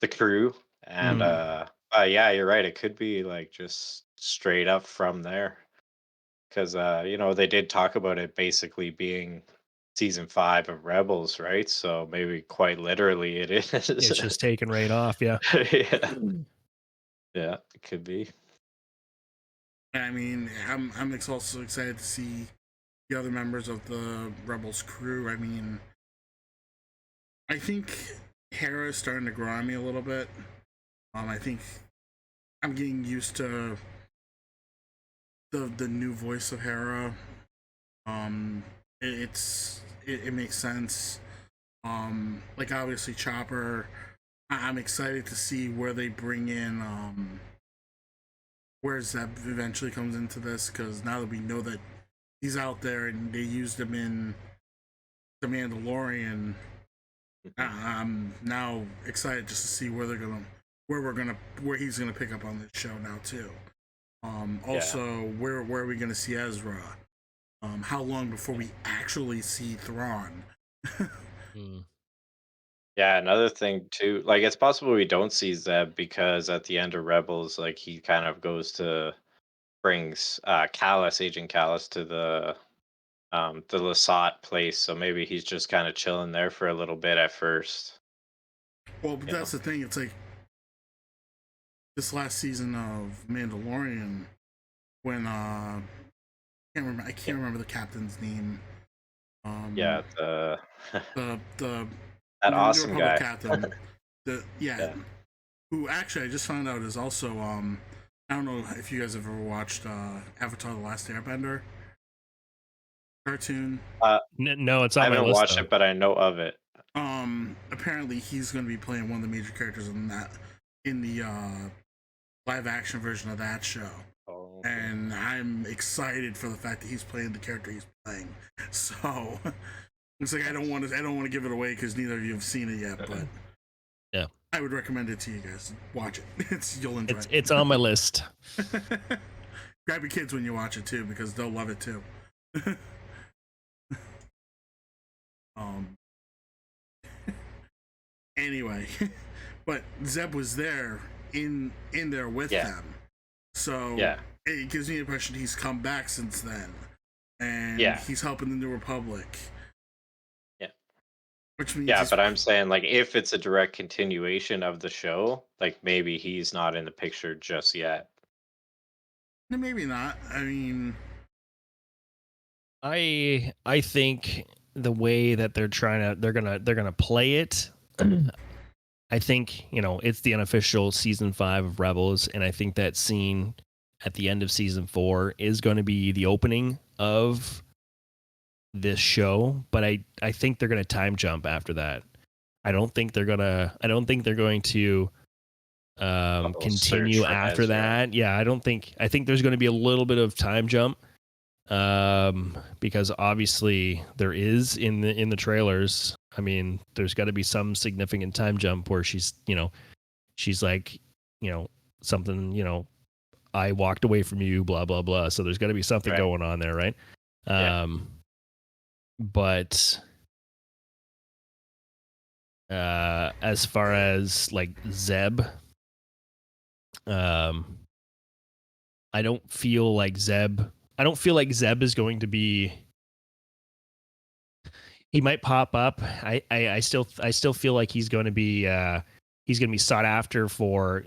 the crew. And Mhm. yeah, you're right, it could be like just straight up from there, because they did talk about it basically being season 5 of Rebels, right? So maybe quite literally it is. It's just taken right off. Yeah. Yeah. Yeah, it could be. I mean, I'm also excited to see the other members of the Rebels crew. I mean, I think Hera is starting to grow on me a little bit. I think I'm getting used to the new voice of Hera. Um, it makes sense. Like obviously Chopper. I'm excited to see where they bring in where Zeb eventually comes into this, because now that we know that he's out there and they used him in The Mandalorian, Mhm. I'm now excited just to see where he's gonna pick up on this show now too. Yeah. Also, where are we gonna see Ezra? How long before we actually see Thrawn? Mm. Yeah, another thing too, like it's possible we don't see Zeb because at the end of Rebels, like he kind of goes to brings Agent Callus to the Lasat place, so maybe he's just kind of chilling there for a little bit at first, Well, but you know. that's the thing. It's like this last season of Mandalorian when I Yeah, can't remember the captain's name. yeah, Um, the the that New awesome Republic guy. captain. The yeah, Yeah. who actually I just found out is also I don't know if you guys have ever watched Avatar: The Last Airbender. cartoon. No, it's I on my haven't list watched though. it, but I know of it. Apparently he's going to be playing one of the major characters in the live action version of that show. Oh, okay. And I'm excited for the fact that he's playing the character he's playing. So it's like I don't want to give it away because neither of you have seen it yet, but Yeah, I would recommend it to you guys. Watch it. You'll enjoy it. It's on my list. Grab your kids when you watch it too because they'll love it too. Anyway, but Zeb was there in there with them, so it gives me the impression he's come back since then, and he's helping the New Republic. Yeah, which means but I'm saying like if it's a direct continuation of the show, like maybe he's not in the picture just yet. No, maybe not. I mean, I think the way that they're gonna play it. I think, it's the unofficial season 5 of Rebels, and I think that scene at the end of season 4 is going to be the opening of this show, but I think they're going to time jump after that. I don't think they're going to continue after that. Yeah, I think there's going to be a little bit of time jump because obviously there is in the trailers. I mean, there's got to be some significant time jump where she's like, something, I walked away from you, blah, blah, blah. So there's got to be something going on there, right? But as far as like Zeb, I don't feel like Zeb is going to be. He might pop up. I still feel like he's going to be sought after for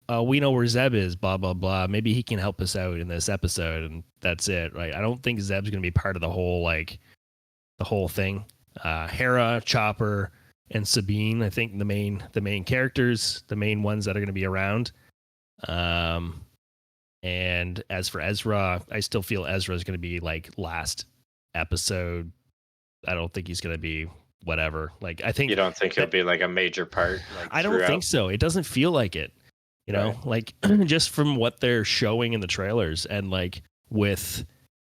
we know where Zeb is, blah blah blah. Maybe he can help us out in this episode, and that's it, right? I don't think Zeb's going to be part of the whole thing. Hera, Chopper, and Sabine, I think the main characters, the main ones that are going to be around. And as for Ezra, I still feel Ezra is going to be like last episode. I don't think he's going to be whatever. Like, I think you don't think he'll be like a major part. Like, I don't think so. It doesn't feel like it, like just from what they're showing in the trailers, and like with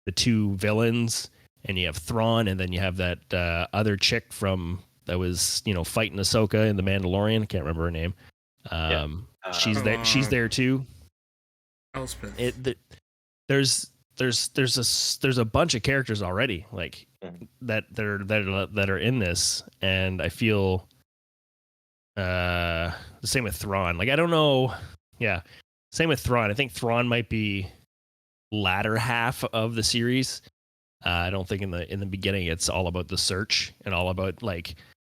the two villains, and you have Thrawn, and then you have that other chick that was fighting Ahsoka in the Mandalorian. I can't remember her name. She's there. She's there too. Elspeth. There's a bunch of characters already like that are in this, and I feel the same with Thrawn. Like, I don't know. Yeah, same with Thrawn. I think Thrawn might be latter half of the series. I don't think in the beginning it's all about the search and all about like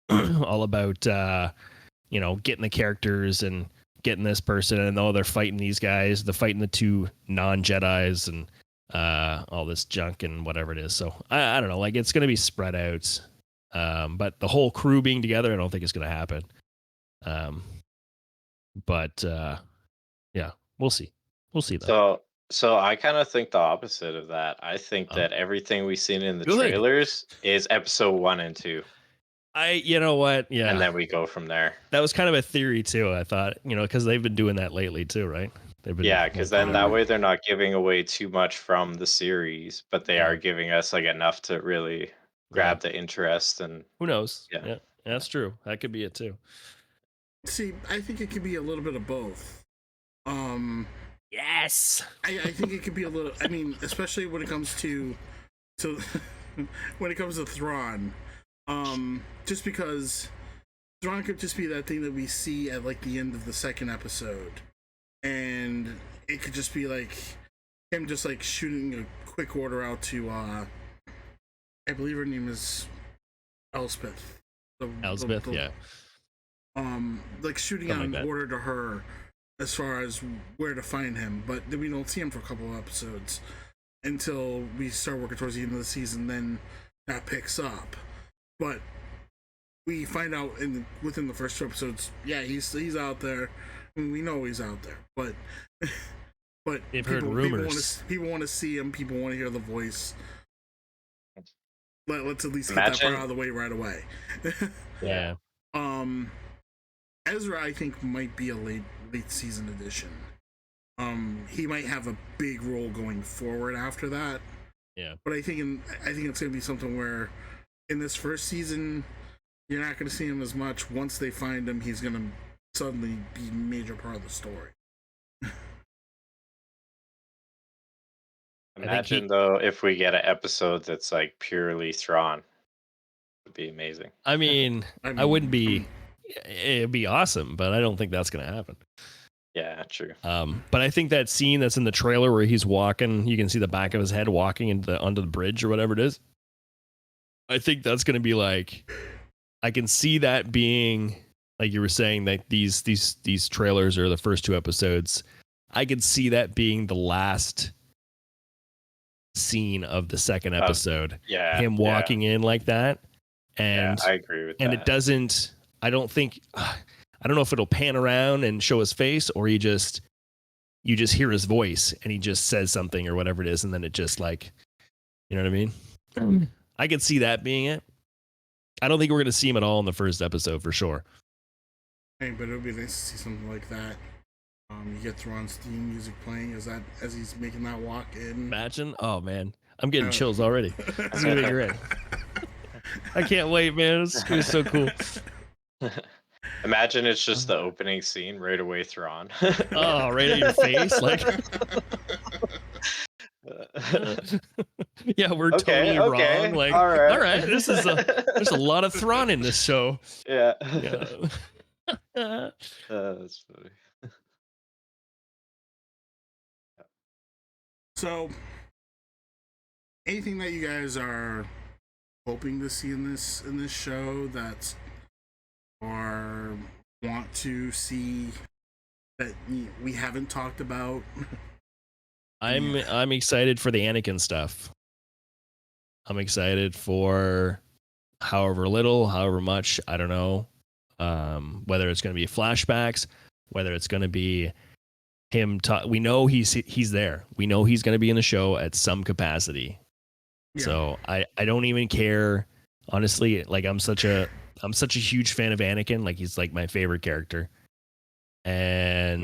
all about getting the characters and getting this person, and they're fighting these guys. They're fighting the two non-Jedis and all this junk and whatever it is. So I don't know. Like, it's going to be spread out. But the whole crew being together, I don't think it's going to happen. But yeah, we'll see. We'll see though. So I kind of think the opposite of that. I think that everything we've seen in the trailers is episode 1 and 2. You know what? Yeah. And then we go from there. That was kind of a theory too. I thought, because they've been doing that lately too, right? Because then that way they're not giving away too much from the series, but they are giving us like enough to really grab the interest. And who knows? Yeah, that's true. That could be it too. See, I think it could be a little bit of both. Yes. I think it could be a little. I mean, especially when it comes to when it comes to Thrawn. Just because Thrawn could just be that thing that we see at like the end of the second episode, and it could just be like him just like shooting a quick order out to I believe her name is Elspeth. Elspeth, yeah. Like shooting out an order to her as far as where to find him, but then we don't see him for a couple of episodes until we start working towards the end of the season. Then that picks up. But we find out within the first 2 episodes, he's out there. I mean, we know he's out there, but they've heard rumors. People want to see him. People want to hear the voice. Let's at least get that part Imagine. out of the way right away. Yeah. Ezra, I think, might be a late season addition. He might have a big role going forward after that. Yeah. But I think it's gonna be something where in this first season you're not gonna see him as much. Once they find him, he's gonna suddenly be a major part of the story. Imagine though if we get an episode that's like purely Thrawn, would be amazing. I mean, I wouldn't be. It'd be awesome, but I don't think that's gonna happen. Yeah, true. But I think that scene that's in the trailer where he's walking, you can see the back of his head walking onto the bridge or whatever it is. I think that's gonna be like, I can see that being like you were saying that these trailers are the first 2 episodes. I could see that being the last scene of the second episode. Him walking in like that, and I agree with that. And it doesn't. I don't think. I don't know if it'll pan around and show his face, or you just hear his voice and he just says something or whatever it is, and then it just like, you know what I mean? I could see that being it. I don't think we're gonna see him at all in the first episode for sure. Hey, but it would be nice to see something like that. You get Thrawn's theme music playing as he's making that walk in. Imagine, oh man, I'm getting chills already. It's gonna be great. I can't wait, man. It's gonna be so cool. Imagine it's just the opening scene right away, Thrawn. Oh, right at your face, like. Yeah, we're totally wrong. Like, all right, there's a lot of Thrawn in this show. Yeah. Yeah. That's funny. So, anything that you guys are hoping to see in this show that, or want to see that we haven't talked about? I'm excited for the Anakin stuff. I'm excited for however little, however much, I don't know. Whether it's going to be flashbacks, whether it's going to be him we know he's there. We know he's going to be in the show at some capacity. Yeah. So I don't even care, honestly. Like I'm such a huge fan of Anakin. Like he's like my favorite character, and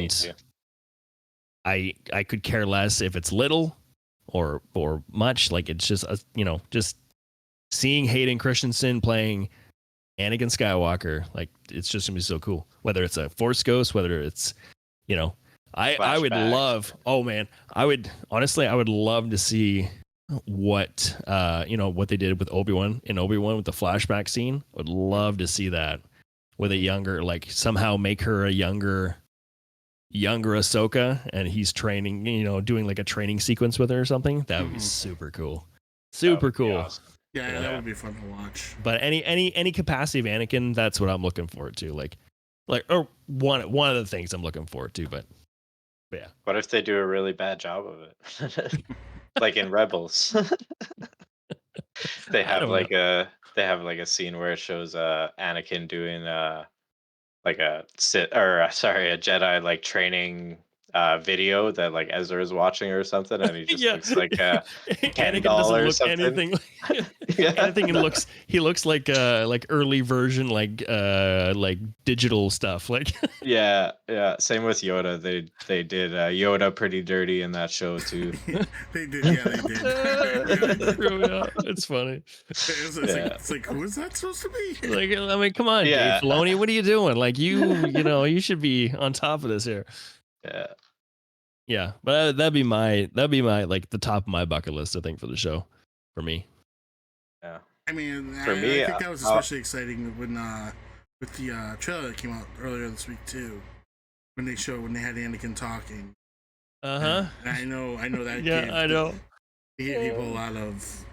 I could care less if it's little or much. Like it's just just seeing Hayden Christensen playing Anakin Skywalker. Like it's just gonna be so cool. Whether it's a Force ghost, whether it's I would love. Oh man, I would love to see what what they did with Obi-Wan with the flashback scene. I would love to see that with a younger, like somehow make her a younger Ahsoka, and he's training, doing like a training sequence with her or something. That would be super cool. Super cool. Awesome. Yeah, that would be fun to watch. But any capacity of Anakin, that's what I'm looking forward to. Like or one of the things I'm looking forward to. But yeah. What if they do a really bad job of it? Like in Rebels. They have a scene where it shows Anakin doing like a Jedi like training video that like Ezra is watching or something, and he just looks like a Ken doll or something. Anything he looks like early version like digital stuff like. Yeah. Same with Yoda. They did Yoda pretty dirty in that show too. They did. It's funny. It's like who is that supposed to be? Like I mean, come on, Dave Filoni, what are you doing? Like you should be on top of this here. Yeah, but that'd be my like the top of my bucket list, I think, for the show, for me. Yeah, I mean, I think that was especially exciting when with the trailer that came out earlier this week too, when they had Anakin talking. And I know that. Yeah, I know. It gave people a lot of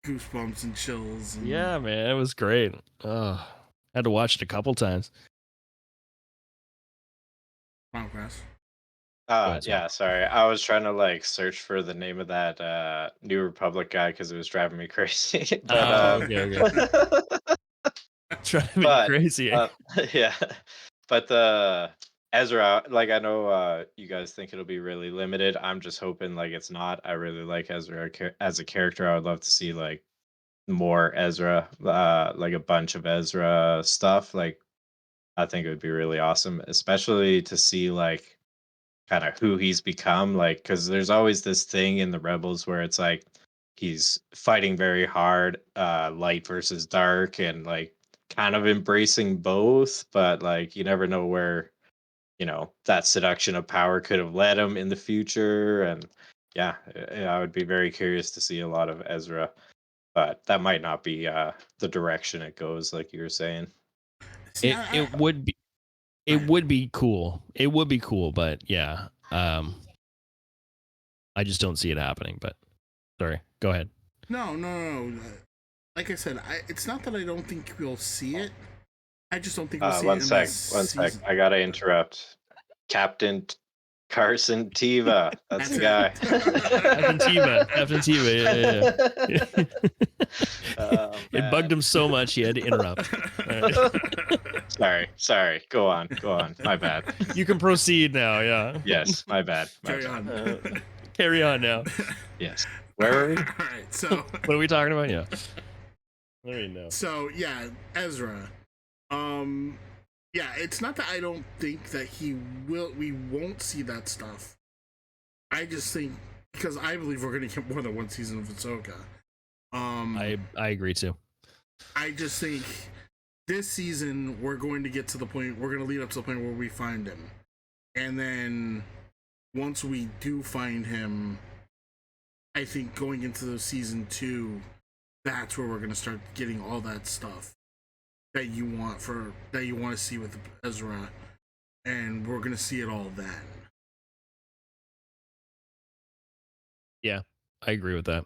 goosebumps and chills. And... Yeah, man, it was great. I had to watch it a couple times. Sorry. I was trying to like search for the name of that New Republic guy because it was driving me crazy. Okay. Driving me crazy. Yeah. But the Ezra, like I know you guys think it'll be really limited. I'm just hoping like it's not. I really like Ezra as a character. I would love to see like more Ezra, like a bunch of Ezra stuff. Like I think it would be really awesome, especially to see like kind of who he's become. Like because there's always this thing in the Rebels where it's like he's fighting very hard, light versus dark, and like kind of embracing both, but like you never know where that seduction of power could have led him in the future. And yeah, I would be very curious to see a lot of Ezra, but that might not be the direction it goes, like you were saying. See, It would be cool. It would be cool, but yeah, I just don't see it happening. But sorry, go ahead. no. Like I said, it's not that I don't think we'll see it. I just don't think we'll see One it in sec, this one sec. season. I gotta interrupt. Captain Carson Tiva. That's the guy. Captain Tiva. Yeah. Oh, It bugged him so much he had to interrupt. Sorry. Go on. My bad. You can proceed now. Yeah. Yes, my bad. Carry on. Carry on now. Yes. Where are we? All right, so What are we talking about? Yeah. I don't even know. So yeah, Ezra. Yeah, it's not that I don't think that we won't see that stuff. I just think because I believe we're gonna get more than one season of Ahsoka. I agree too. I just think this season we're going to get to the point, we're gonna lead up to the point where we find him. And then once we do find him, I think going into the season 2, that's where we're gonna start getting all that stuff that you want to see with Ezra, and we're gonna see it all then. Yeah, I agree with that.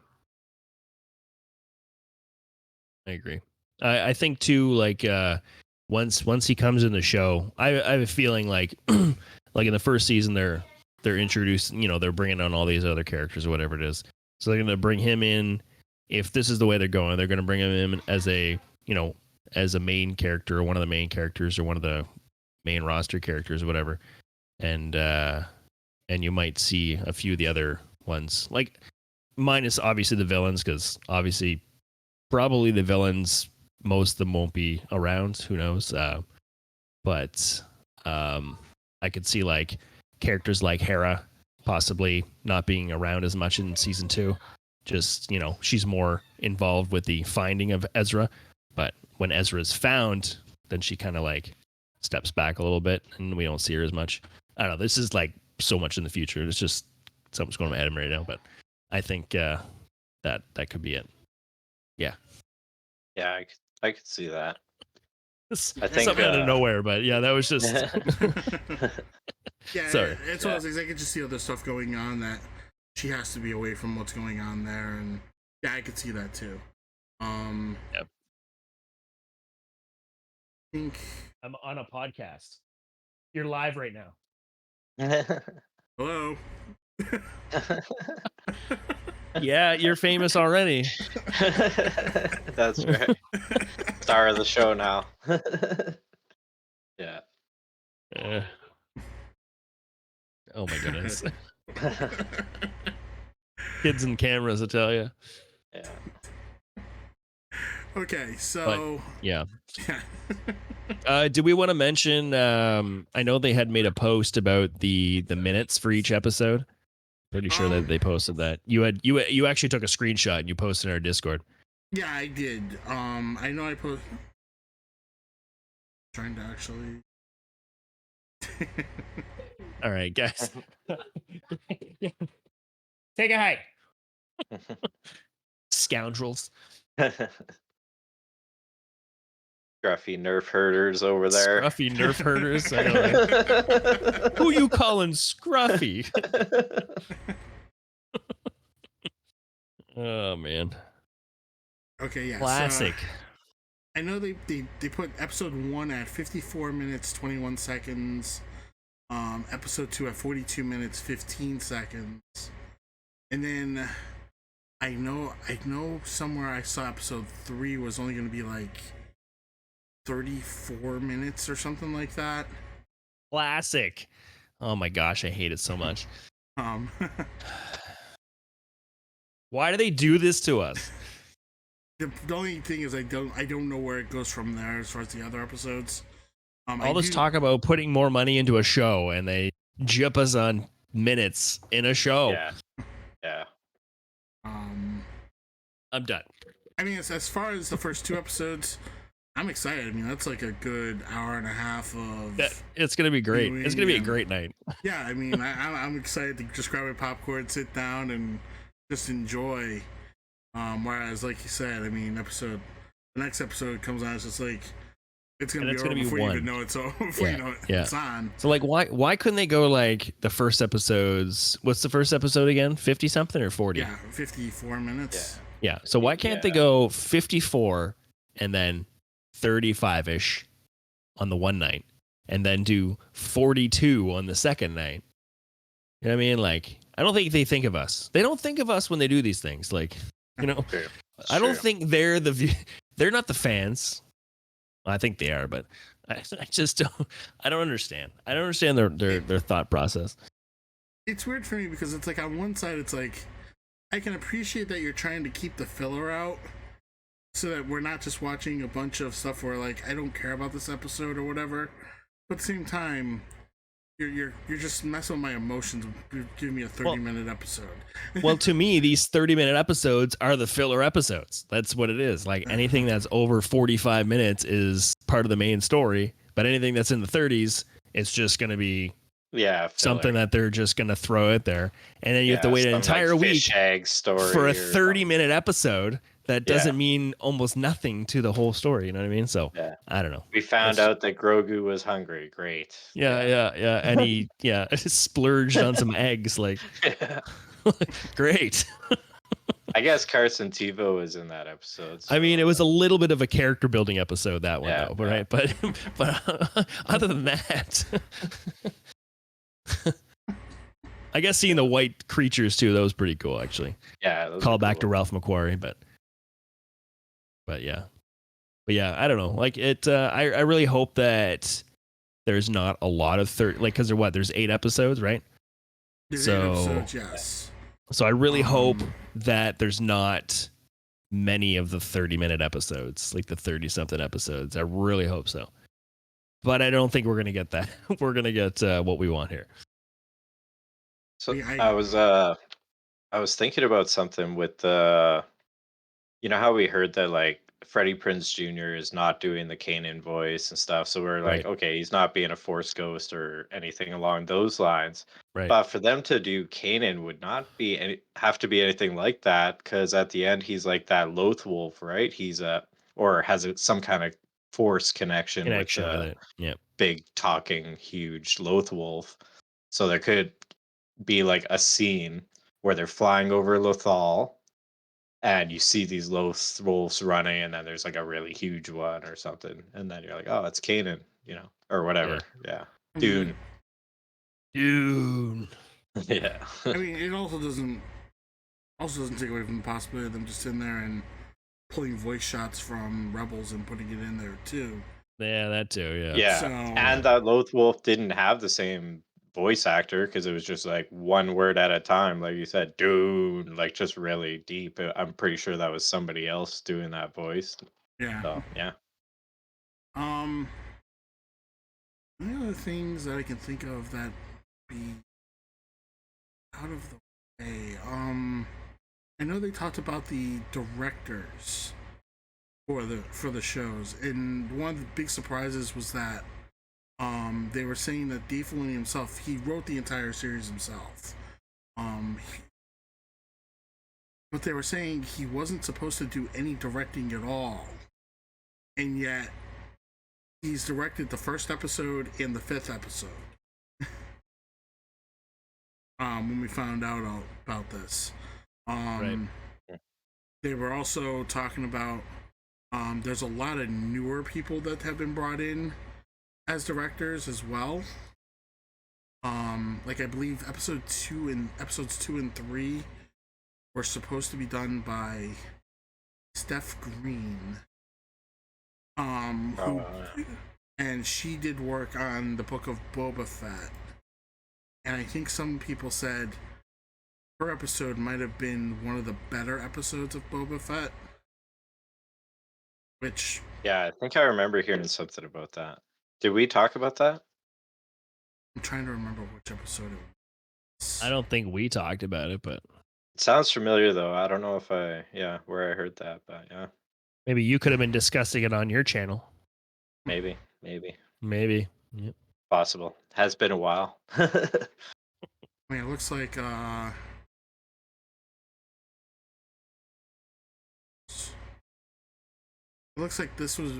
I agree. I think too, like once he comes in the show, I have a feeling like like in the first season they're introducing, they're bringing on all these other characters or whatever it is. So they're going to bring him in. If this is the way they're going, they're going to bring him in as a as a main character or one of the main characters or one of the main roster characters or whatever. And you might see a few of the other ones, like minus obviously the villains, because obviously probably the villains, most of them won't be around. Who knows? But I could see like characters like Hera possibly not being around as much in season 2. Just, she's more involved with the finding of Ezra. But when Ezra's found, then she kind of like steps back a little bit and we don't see her as much. I don't know. This is like so much in the future. It's just something's going on my head right now. But I think that could be it. Yeah. Yeah, I could see that. I think something out of nowhere, but yeah, that was just. Yeah, sorry. It's one of those things. I could just see other stuff going on that she has to be away from what's going on there, and yeah, I could see that too. Yep. I think I'm on a podcast. You're live right now. hello. Yeah, you're famous already. That's right. Star of the show now. Yeah. Oh my goodness. Kids and cameras, I tell you. Yeah. Okay, so yeah. Do we want to mention? I know they had made a post about the minutes for each episode. Pretty sure that they posted that. You actually took a screenshot and you posted in our Discord. Yeah, I did. I know I posted. Trying to actually. All right, guys. Take a hike. Scoundrels. Scruffy nerf herders over there. Scruffy nerf herders. I know, right? Who you calling Scruffy? Oh man. Okay, yeah. Classic. So, I know they put episode 1 at 54 minutes 21 seconds. Episode 2 at 42 minutes 15 seconds. And then I know somewhere I saw episode 3 was only going to be like 34 minutes or something like that. Classic. Oh my gosh, I hate it so much. Um, Why do they do this to us? the only thing is I don't know where it goes from there as far as the other episodes. All this talk about putting more money into a show, and they jip us on minutes in a show. Yeah. I'm done. I mean, as far as the first 2 episodes, I'm excited. I mean, that's like a good hour and a half of. It's gonna be great. It's gonna be a great night. Yeah, I mean, I'm excited to just grab a popcorn, sit down, and just enjoy. Whereas, like you said, I mean, the next episode comes on, it's just like it's gonna be over before you even know it's over. Before you know it's on. So, like, why couldn't they go like the first episodes? What's the first episode again? 50 something or 40? Yeah, 54 minutes. Yeah. So why can't they go 54 and then 35-ish on the one night, and then do 42 on the second night? You know what I mean? Like, I don't think they think of us. They don't think of us when they do these things. Like, you know, I don't think they're they're not the fans. Well, I think they are, but I just don't. I don't understand. I don't understand their thought process. It's weird for me because it's like on one side, it's like I can appreciate that you're trying to keep the filler out, so that we're not just watching a bunch of stuff where like I don't care about this episode or whatever. But at the same time, you're just messing with my emotions. Give me a 30-minute episode. Well, to me, these 30-minute episodes are the filler episodes. That's what it is. Like anything that's over 45 minutes is part of the main story, but anything that's in the 30s, it's just going to be something that they're just going to throw out there. And then you have to wait an entire week for a 30-minute episode that doesn't mean almost nothing to the whole story. You know what I mean? So I don't know. We found out that Grogu was hungry. Great. Yeah. And he splurged on some eggs. Like, great. I guess Carson Tebow was in that episode. So. I mean, it was a little bit of a character building episode, that one, though, right? But other than that, I guess seeing the white creatures too, that was pretty cool, actually. Yeah. Call back to Ralph McQuarrie, but yeah. I don't know. Like it, I really hope that there's not a lot of because there's 8 episodes, right? There's 8 episodes, yes. So I really hope that there's not many of the 30-minute episodes, like the 30-something episodes. I really hope so. But I don't think we're gonna get that. We're gonna get what we want here. So I was thinking about something with the, you know how we heard that like Freddie Prinze Jr. is not doing the Kanan voice and stuff. So we're like, okay, he's not being a Force ghost or anything along those lines. Right. But for them to do Kanan would not have to be anything like that, because at the end he's like that Loth Wolf, right? He's or has some kind of Force connection with it. Yeah. Big talking huge Loth Wolf. So there could be like a scene where they're flying over Lothal, and you see these Loth wolves running, and then there's like a really huge one or something, and then you're like, oh, it's Kanan, or whatever. Yeah. Dune. Yeah. I mean, it also doesn't take away from the possibility of them just in there and pulling voice shots from Rebels and putting it in there too. Yeah, that too. Yeah. Yeah. And that Loth Wolf didn't have the same voice actor, because it was just like one word at a time, like you said, Dune, like just really deep. I'm pretty sure that was somebody else doing that voice. Yeah. So, yeah. The other things that I can think of that be out of the way, I know they talked about the directors for the shows, and one of the big surprises was that they were saying that Dave Filoni himself, he wrote the entire series himself. But they were saying he wasn't supposed to do any directing at all, and yet he's directed the first episode and the 5th episode. When we found out about this, right. They were also talking about there's a lot of newer people that have been brought in as directors as well. Like I believe episodes 2 and 3 were supposed to be done by Steph Green, and she did work on the book of Boba Fett. And I think some people said her episode might have been one of the better episodes of Boba Fett. Which, Yeah, I think I remember hearing something about that. Did we talk about that? I'm trying to remember which episode it was. I don't think we talked about it, but It sounds familiar though. I don't know if where I heard that, but yeah, maybe you could have been discussing it on your channel. maybe, Maybe. Yep. possible. Has been a while. I mean, it looks like this was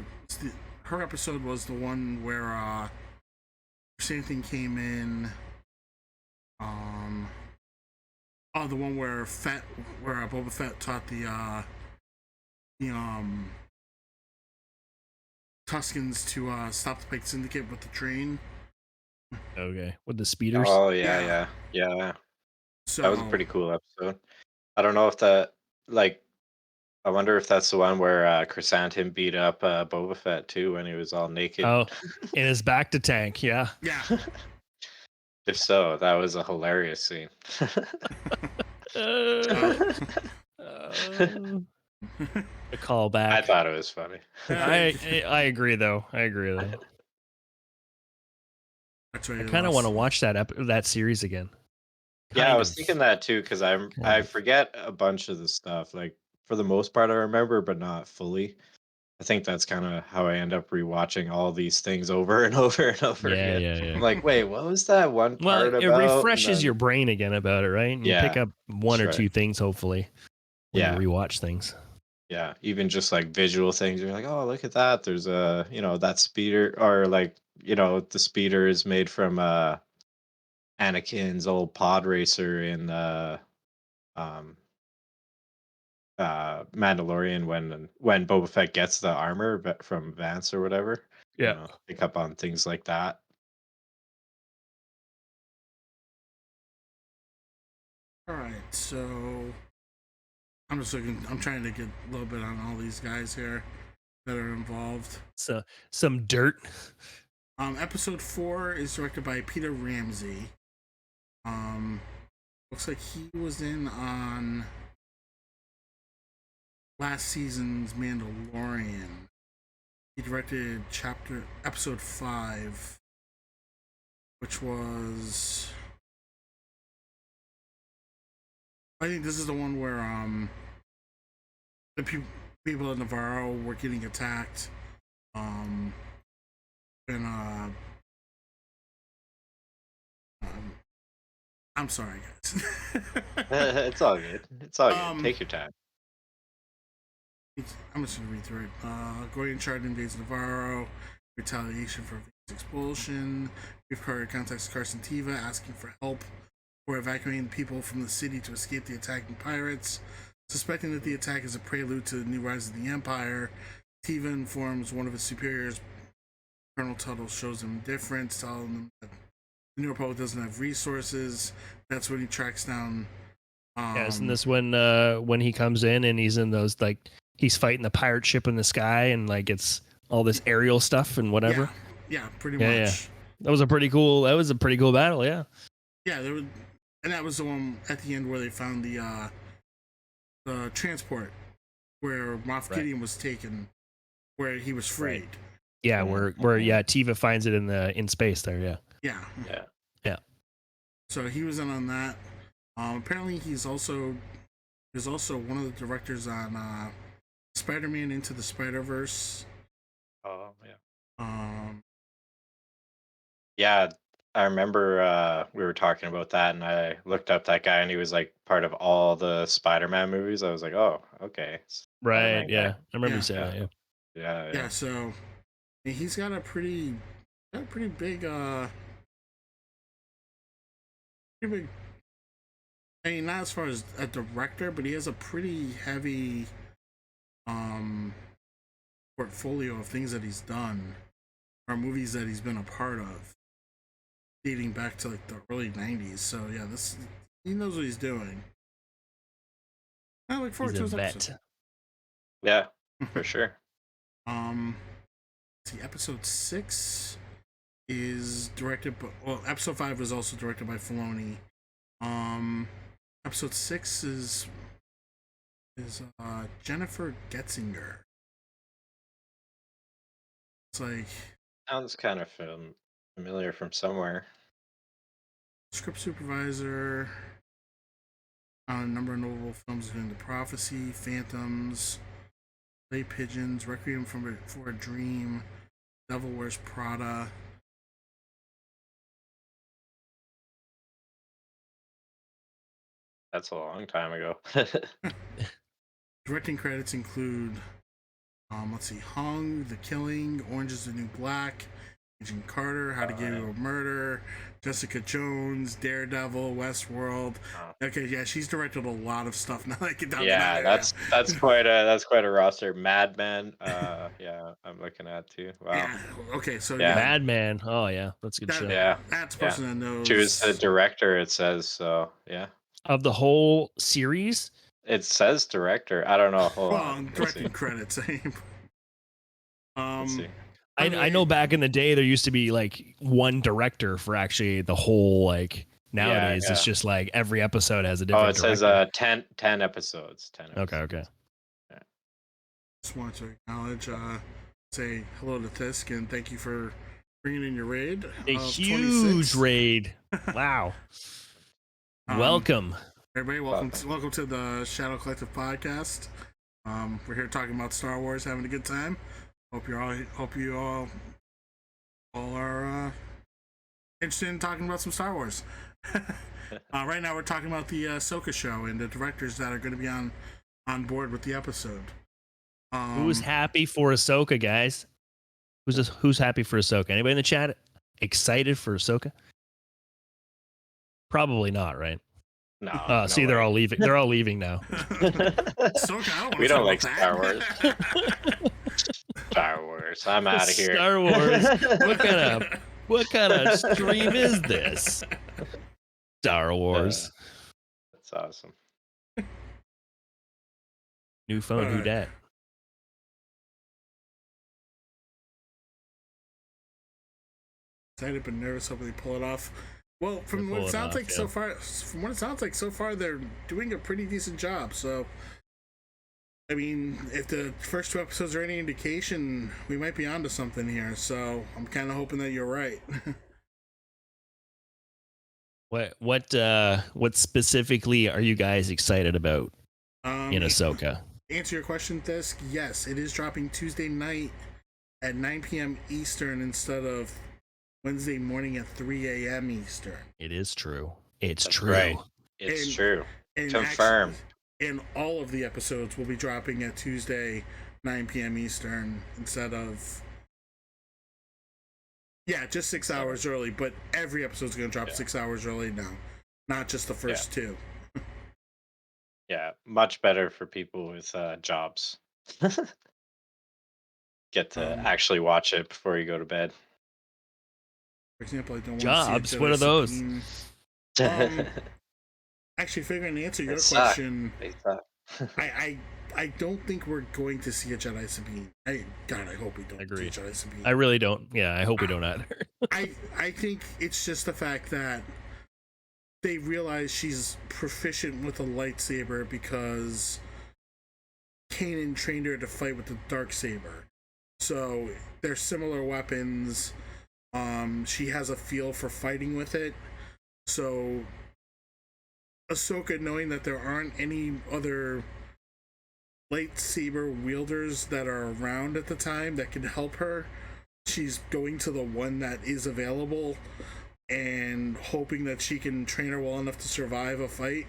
her episode was the one where same thing came in. The one where Boba Fett taught the Tuskens to stop the Pike Syndicate with the train. Okay. With the speeders. Oh Yeah. yeah. So That was a pretty cool episode. I don't know if that like. I wonder if that's the one where Chrysanthemum beat up Boba Fett too when he was all naked. Oh, in his back to tank. Yeah. Yeah. If so, that was a hilarious scene. A call back. I thought it was funny. I agree though. That's right. I kind of want to watch that series again. Yeah, I was thinking that too because I forget a bunch of the stuff. Like for the most part, I remember, but not fully. I think that's kind of how I end up rewatching all these things over and over and over again. Yeah. I'm like, wait, what was that one part Well, it about? refreshes your brain again about it, right? And you pick up one or two things, hopefully, when you rewatch things. Yeah, even just like visual things. You're like, oh, look at that. There's that speeder, or like, the speeder is made from Anakin's old pod racer in Mandalorian when Boba Fett gets the armor from Vance or whatever. Yeah. Pick up on things like that. All right, so I'm trying to get a little bit on all these guys here that are involved. So some dirt. Episode 4 is directed by Peter Ramsey. Looks like he was in on last season's Mandalorian. He directed episode 5, which was, I think this is the one where the people of Navarro were getting attacked. I'm sorry, guys. It's all good. It's all good. Take your time. I'm just gonna read through it. Gordon Chard invades Navarro. Retaliation for Vane's expulsion. Picard contacts Carson Teva asking for help for evacuating people from the city to escape the attacking pirates. Suspecting that the attack is a prelude to the new rise of the Empire, Teva informs one of his superiors. Colonel Tuttle shows him indifference, telling him that the New Republic doesn't have resources. That's when he tracks down. Isn't this when he comes in and he's in those, like, he's fighting the pirate ship in the sky and like it's all this aerial stuff and whatever? Yeah, pretty much. Yeah. That was a pretty cool battle. Yeah. Yeah, and that was the one at the end where they found the transport where Moff Gideon was taken, where he was freed. Right. Yeah, where Teva finds it in space there. Yeah. So he was in on that. Apparently, he's also one of the directors on Spider-Man Into the Spider-Verse. Oh yeah. Yeah, I remember we were talking about that, and I looked up that guy, and he was like part of all the Spider-Man movies. I was like, oh, okay. Right. Spider-Man Yeah. guy. I remember you saying that. Yeah. Yeah. So he's got a pretty big pretty big. I mean, not as far as a director, but he has a pretty heavy portfolio of things that he's done or movies that he's been a part of, dating back to like the early '90s. So yeah, he knows what he's doing. I look forward to his episode. Yeah, for sure. see, episode 6 is directed by, well, episode 5 was also directed by Filoni. Episode 6 is Jennifer Getzinger. It's like Sounds kind of familiar from somewhere. script supervisor on a number of notable films, including The Prophecy, Phantoms, Lay Pigeons, Requiem for a Dream, Devil Wears Prada. That's a long time ago. Directing credits include, let's see, Hung, The Killing, Orange is the New Black, Agent Carter, How to Get Away with Murder, Jessica Jones, Daredevil, Westworld. Okay, yeah, she's directed a lot of stuff now. I get down to that area. that's quite a roster. Mad Men, yeah, I'm looking at too. Wow. Yeah. Okay, so Yeah. Mad Men. Oh yeah, that's a good show. Yeah. That's a person that knows. She was the director, it says, so yeah. Of the whole series. It says director. I don't know. Hold Well, on. directing credits. Let's see. I know back in the day there used to be like one director for actually the whole, like nowadays Yeah. it's just like every episode has a different Oh, it says director. 10 episodes. 10 episodes. Okay. Yeah. Just want to acknowledge, say hello to Tisk and thank you for bringing in your raid. A of huge 26. raid. Wow. Welcome. Everybody, welcome to the Shadow Collective podcast. We're here talking about Star Wars, having a good time. Hope you all are interested in talking about some Star Wars. Right now, we're talking about the Ahsoka show and the directors that are going to be on board with the episode. Who's happy for Ahsoka, guys? Who's happy for Ahsoka? Anybody in the chat excited for Ahsoka? Probably not, right? No. See, they're all leaving. They're all leaving now. Ahsoka, we don't like Star Wars. Star Wars. I'm out of here. Star Wars. What kind of stream is this? Star Wars. That's awesome. New phone. Who dat? Excited but nervous. Hopefully, pull it off. Well, from what it sounds like so far, they're doing a pretty decent job. So, I mean, if the first 2 episodes are any indication, we might be onto something here. So, I'm kind of hoping that you're right. What specifically are you guys excited about in Ahsoka? Answer your question, Thisk. Yes, it is dropping Tuesday night at 9 p.m. Eastern instead of Wednesday morning at 3 a.m. Eastern. It is true. It's That's true. Right. It's true. And Confirmed. And all of the episodes will be dropping at Tuesday, 9 p.m. Eastern instead of... Yeah, just 6 hours early, but every episode's going to drop 6 hours early now. Not just the first 2. Yeah, much better for people with jobs. Get to actually watch it before you go to bed. For example, I don't want Jobs? to see a What are those? Actually, figuring to answer your They suck. question, They suck. I don't think we're going to see a Jedi Sabine. God, I hope we don't Agreed. see a Jedi Sabine. I really don't. Yeah, I hope we don't either. I think it's just the fact that they realize she's proficient with a lightsaber because Kanan trained her to fight with the darksaber. So they're similar weapons. She has a feel for fighting with it. So Ahsoka, knowing that there aren't any other lightsaber wielders that are around at the time that can help her, she's going to the one that is available and hoping that she can train her well enough to survive a fight.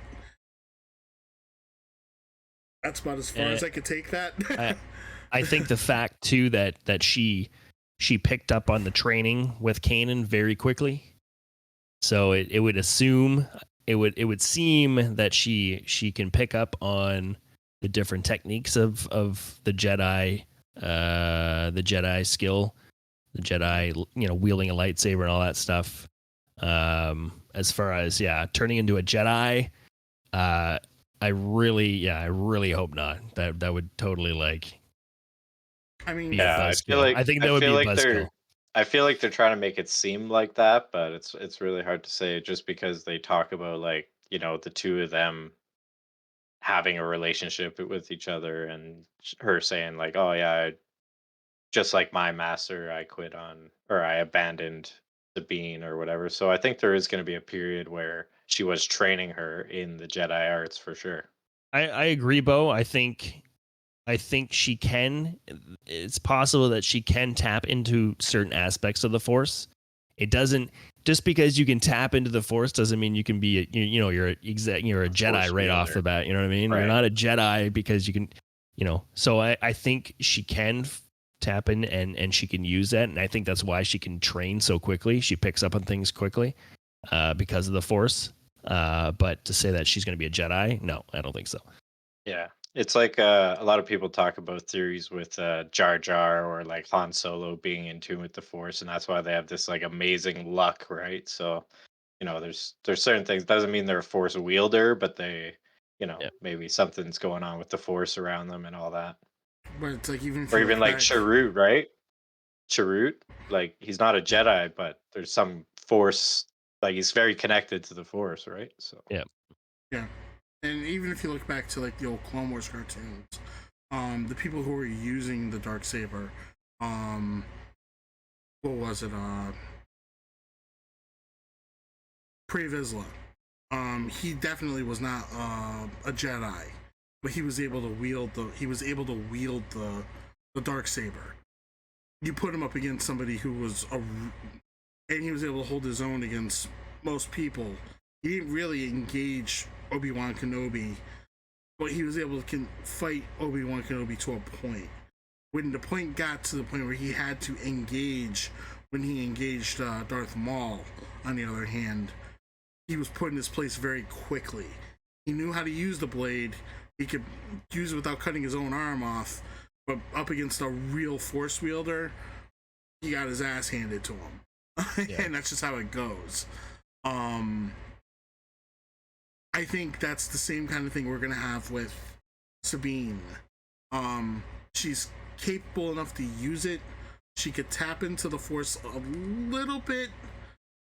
That's about as far as I could take that. I think the fact too that she picked up on the training with Kanan very quickly, so it would seem that she can pick up on the different techniques of the Jedi skill, the Jedi, wielding a lightsaber and all that stuff. As far as turning into a Jedi, I really hope not. That would totally I mean, be a Yeah, buzzkill. I think that would be a buzzkill. I feel like they're trying to make it seem like that, but it's really hard to say just because they talk about like, the two of them having a relationship with each other and her saying like, "Oh yeah, just like my master, I quit on or I abandoned the being or whatever." So I think there is going to be a period where she was training her in the Jedi arts for sure. I agree, Bo. I think she can. It's possible that she can tap into certain aspects of the Force. It doesn't just because you can tap into the Force doesn't mean you can be you're a Jedi Force right off the wielder. bat. You know what I mean? You're Right. not a Jedi because you can, So I think she can tap in and she can use that, and I think that's why she can train so quickly. She picks up on things quickly because of the Force. But to say that she's going to be a Jedi, no, I don't think so. Yeah. It's like a lot of people talk about theories with Jar Jar or like Han Solo being in tune with the Force, and that's why they have this like amazing luck, right? So, there's certain things. Doesn't mean they're a Force wielder, but they, Yeah. maybe something's going on with the Force around them and all that. but it's like even if Or you even look like back, Chirrut, right? Chirrut, like he's not a Jedi, but there's some Force, like he's very connected to the Force, right? So Yeah. yeah, and even if you look back to like the old Clone Wars cartoons, the people who were using the dark saber, um, what was it? Pre Vizsla. He definitely was not a Jedi, but he was able to wield the dark saber. You put him up against somebody who was and he was able to hold his own against most people. He didn't really engage Obi-Wan Kenobi, but he was able to fight Obi-Wan Kenobi to a point. When the point got to the point where he had to engage, when he engaged Darth Maul, on the other hand, he was put in his place very quickly. He knew how to use the blade. He could use it without cutting his own arm off, but up against a real Force wielder, he got his ass handed to him. Yeah. And that's just how it goes. I think that's the same kind of thing we're gonna have with Sabine. She's capable enough to use it. She could tap into the Force a little bit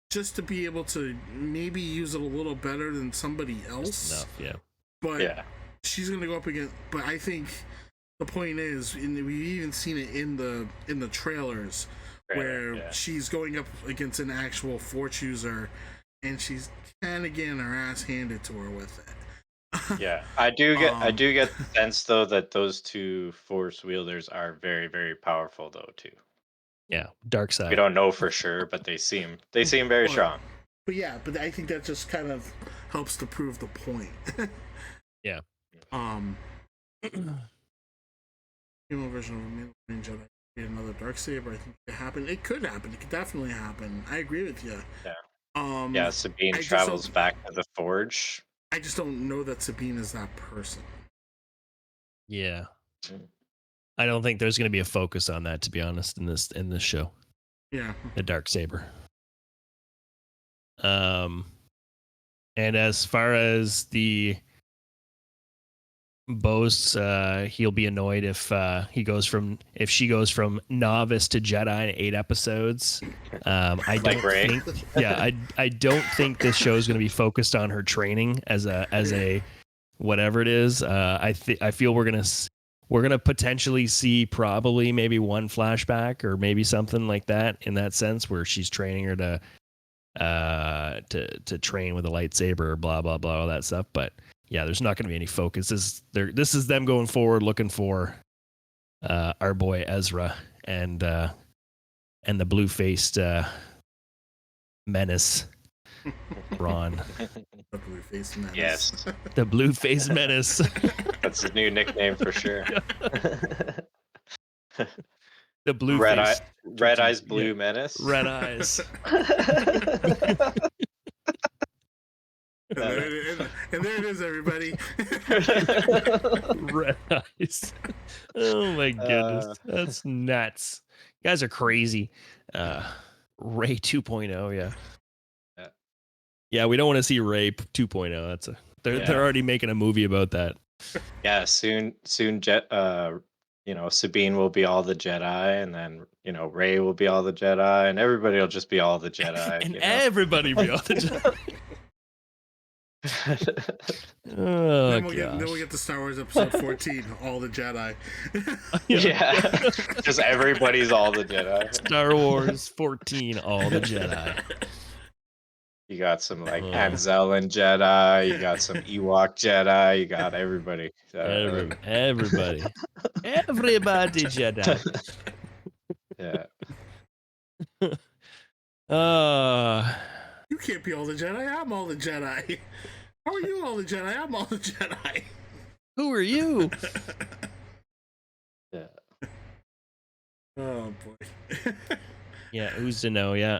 just to be able to maybe use it a little better than somebody else. Enough, yeah. But yeah, she's gonna go up against. But I think the point is, and we've even seen it in the trailers, where she's going up against an actual Force user, and she's kind of getting her ass handed to her with it. yeah. I do get the sense though that those two Force wielders are very, very powerful though too. Yeah. Dark We side. don't know for sure, but they seem very strong. But yeah, but I think that just kind of helps to prove the point. Yeah. Human version of a Mandalorian Jedi be another dark saber. I think it happen. It could happen. It could definitely happen. I agree with you. Yeah. Yeah, Sabine I just travels don't- back to the Forge. I just don't know that Sabine is that person. Yeah. I don't think there's going to be a focus on that, to be honest, in this show. Yeah. The dark saber. And as far as the boasts, he'll be annoyed if she goes from novice to Jedi in 8 episodes. I don't think. Yeah, I don't think this show is going to be focused on her training as a whatever it is. I feel we're gonna potentially see probably maybe one flashback or maybe something like that in that sense where she's training her to train with a lightsaber, blah blah blah, all that stuff. But yeah, there's not going to be any focus. This is them going forward, looking for our boy Ezra and the blue-faced menace, Ron. The blue-faced menace. Yes. The blue-faced menace. That's his new nickname for sure. The blue Red face. Eyes Blue Menace. Red eyes. And there it is, everybody. Red eyes. Oh my goodness. That's nuts. You guys are crazy. Ray 2.0, yeah. Yeah, we don't want to see Ray 2.0. They're already making a movie about that. Yeah, soon Sabine will be all the Jedi, and then Rey will be all the Jedi, and everybody will just be all the Jedi. And everybody be all the Oh Then we'll gosh. get to Star Wars Episode 14, All the Jedi. Yeah, just everybody's all the Jedi. Star Wars 14, All the Jedi. You got some like Anzellan Jedi, you got some Ewok Jedi, you got everybody. Everybody Jedi. Yeah. You can't be all the Jedi. I'm all the Jedi. How are you all the Jedi? I'm all the Jedi. Who are you? Yeah. Oh boy. Yeah, who's to know? Yeah,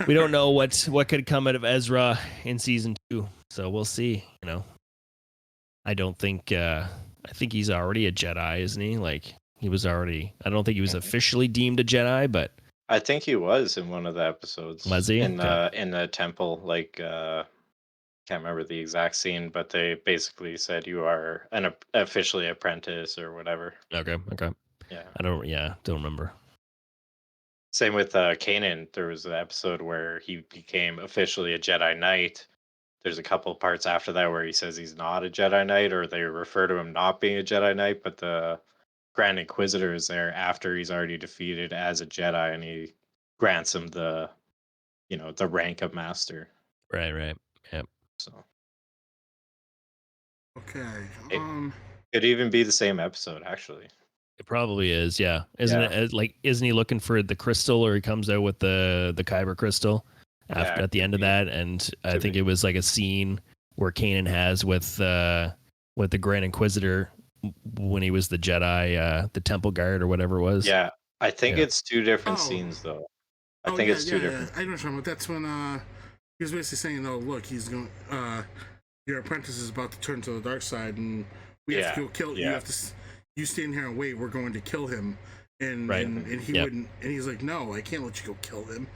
we don't know what could come out of Ezra in season 2, so we'll see. I don't think. I think he's already a Jedi, isn't he? Like he was already. I don't think he was officially deemed a Jedi, but I think he was in one of the episodes. Was he? In the temple? Like can't remember the exact scene, but they basically said you are an officially apprentice or whatever. Okay. Yeah. Don't remember. Same with Kanan. There was an episode where he became officially a Jedi Knight. There's a couple parts after that where he says he's not a Jedi Knight, or they refer to him not being a Jedi Knight, but the Grand Inquisitor is there after he's already defeated as a Jedi, and he grants him the rank of Master. Right. Yep. So Okay. it could even be the same episode, actually. It probably is. Yeah. Isn't he looking for the crystal, or he comes out with the Kyber crystal at the end of that? And I think it was like a scene where Kanan has with the Grand Inquisitor when he was the Jedi, the Temple Guard or whatever it was. Yeah, I think it's two different scenes though. I think it's two different. I know what you're talking about. That's when he was basically saying, "Oh, look, he's going. Your apprentice is about to turn to the dark side, and we have to go kill. You have to. You stand here and wait. We're going to kill him." And he wouldn't. And he's like, "No, I can't let you go kill him."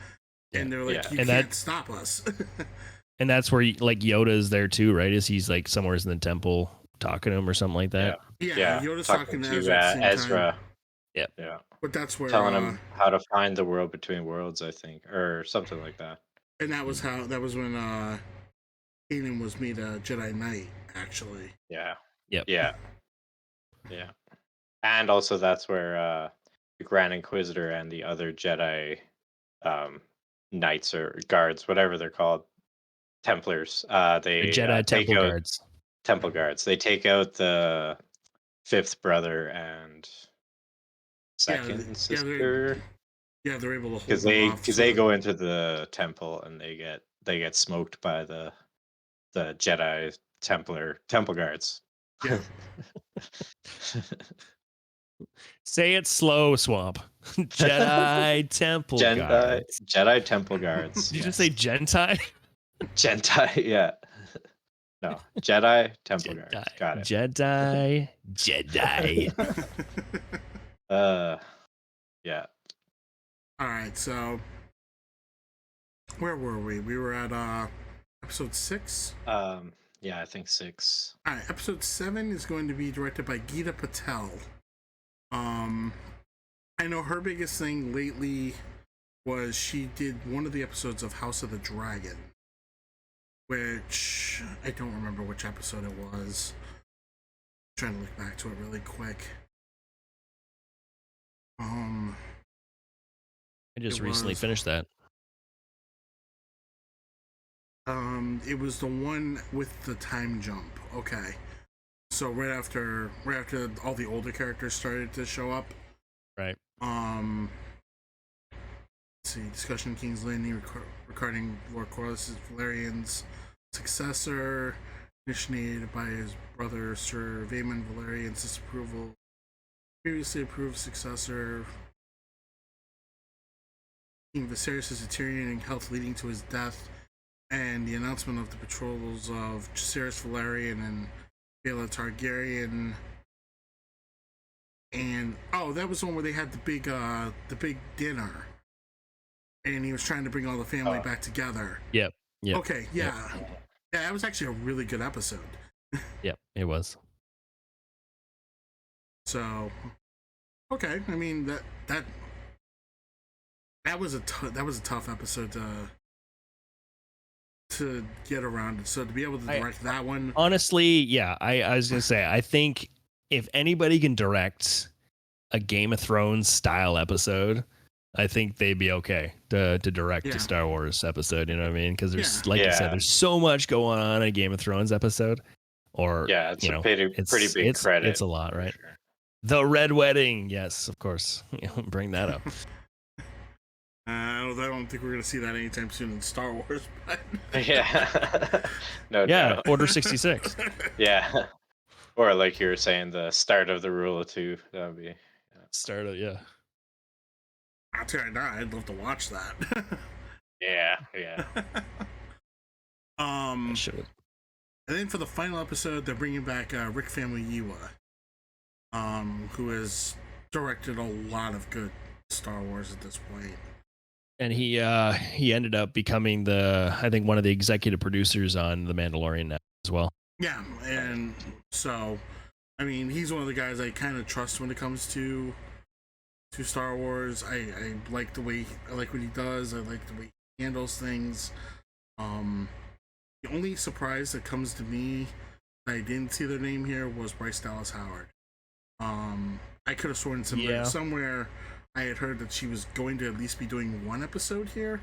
And they're like, "You can't stop us." And that's where Yoda is there too, right? Is he's like somewhere in the temple talking to him or something like that? Yeah. Yoda's talking to Ezra. Yeah. But that's where telling him how to find the world between worlds, I think, or something like that. And that was when Kanan was made a Jedi Knight, actually. Yeah. Yep. Yeah. And also that's where the Grand Inquisitor and the other Jedi knights or guards, whatever they're called, Templars, they Jedi Temple Guards. Temple Guards. They take out the fifth brother and second sister. They're able to because they go into the temple and they get smoked by the Jedi Temple Guards. Yeah. Say it slow, Swamp. Jedi Temple Guards. Jedi Temple Guards. Did you just say Gentai? Gentai, yeah. No, Jedi Temple Guards. Got it. Jedi. Yeah. All right, so where were we? We were at episode 6. Yeah, I think 6. All right, episode 7 is going to be directed by Geeta Patel. I know her biggest thing lately was she did one of the episodes of House of the Dragon, which I don't remember which episode it was. I'm trying to look back to it really quick. I just recently finished that. It was the one with the time jump. Okay. So right after all the older characters started to show up. Right. Let's see, discussion King's Landing regarding Lord Corlys Valerian's successor, initiated by his brother Sir Vaemon Valerian's disapproval. Previously approved successor, King Viserys is a Tyrion in health leading to his death, and the announcement of the betrothals of Jacaerys Valerian and Baela Targaryen. And that was the one where they had the big dinner, and he was trying to bring all the family back together. Yep. Okay. Yeah. That was actually a really good episode. Yep, it was. So okay, I mean that was that was a tough episode to get around. So to be able to direct that one, honestly, yeah, I was gonna say, I think if anybody can direct a Game of Thrones style episode, I think they'd be okay to direct Yeah. a Star Wars episode. You know what I mean? Because there's, Yeah. like you Yeah. said, there's so much going on in a Game of Thrones episode. Or Yeah, it's you a know, pretty big credit. it's a lot, for right? sure. The Red Wedding, yes, of course. Bring that up. I don't think we're gonna see that anytime soon in Star Wars. But Yeah. No Yeah, doubt. Order 66. Yeah. Or like you were saying, the start of the Rule of Two. That would be. Start it, yeah. I'll tell you now, I'd love to watch that. Yeah. Yeah. um, Should. and then for the final episode, they're bringing back Rick Famuyiwa, who has directed a lot of good Star Wars at this point. And he ended up becoming I think one of the executive producers on The Mandalorian now as well. Yeah, and so I mean, he's one of the guys I kind of trust when it comes to Star Wars. I like I like what he does. I like the way he handles things. The only surprise that comes to me that I didn't see their name here was Bryce Dallas Howard. I could have sworn somewhere I had heard that she was going to at least be doing one episode here,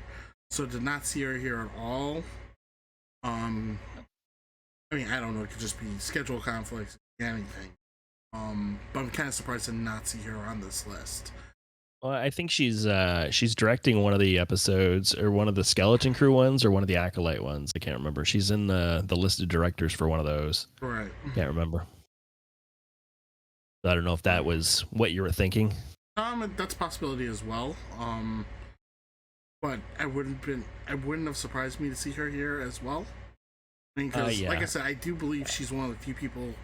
so did not see her here at all. I mean, I don't know. It could just be schedule conflicts, anything. But I'm kind of surprised to not see her on this list. Well, I think she's directing one of the episodes, or one of the Skeleton Crew ones, or one of the Acolyte ones. I can't remember. She's in the listed directors for one of those. Right. Can't remember. I don't know if that was what you were thinking. That's a possibility as well. But I wouldn't have surprised me to see her here as well. I mean, because like I said, I do believe she's one of the few people.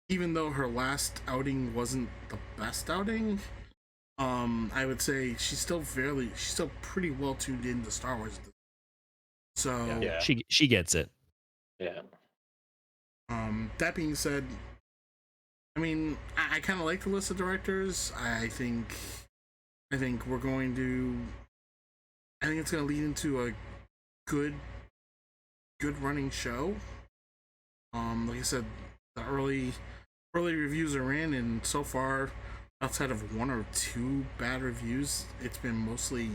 Even though her last outing wasn't the best outing, I would say she's still pretty well tuned into Star Wars. So Yeah. She gets it. Yeah. That being said, I mean, I kind of like the list of directors. I think we're going to. I think it's going to lead into a good running show. Like I said, the early reviews are in, and so far, outside of one or two bad reviews, it's been mostly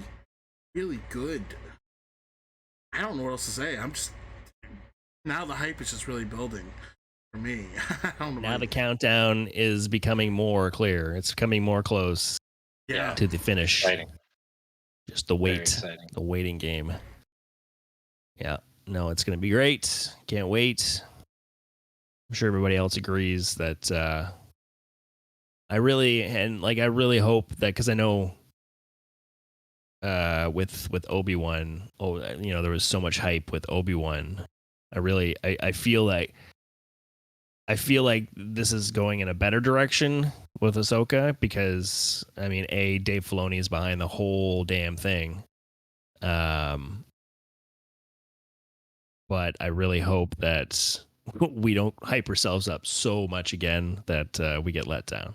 really good. I don't know what else to say. Now the hype is just really building for me. I don't know. Now the countdown is becoming more clear. It's coming more close. Yeah. To the finish. Exciting. Just the waiting game. Yeah. No, it's going to be great. Can't wait. I'm sure everybody else agrees that I really hope that, because I know with Obi-Wan, there was so much hype with Obi-Wan. I feel like this is going in a better direction with Ahsoka, because I mean, Dave Filoni is behind the whole damn thing. But I really hope that we don't hype ourselves up so much again that we get let down.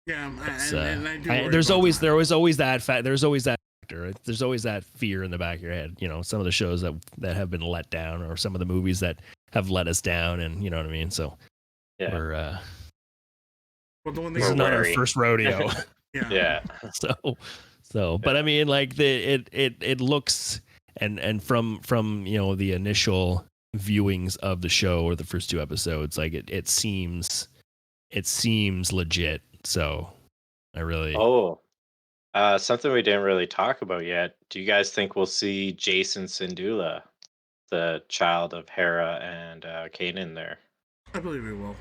Yeah, and I do. There's always that factor. There's always that fear in the back of your head. Some of the shows that have been let down, or some of the movies that have let us down, and you know what I mean. So yeah, we're this is not our first rodeo. Yeah. So, but I mean, like it looks, and from the initial viewings of the show, or the first two episodes, like it seems legit. So I really something we didn't really talk about yet. Do you guys think we'll see Jason Syndulla, the child of Hera and Kanan, there? I believe we will.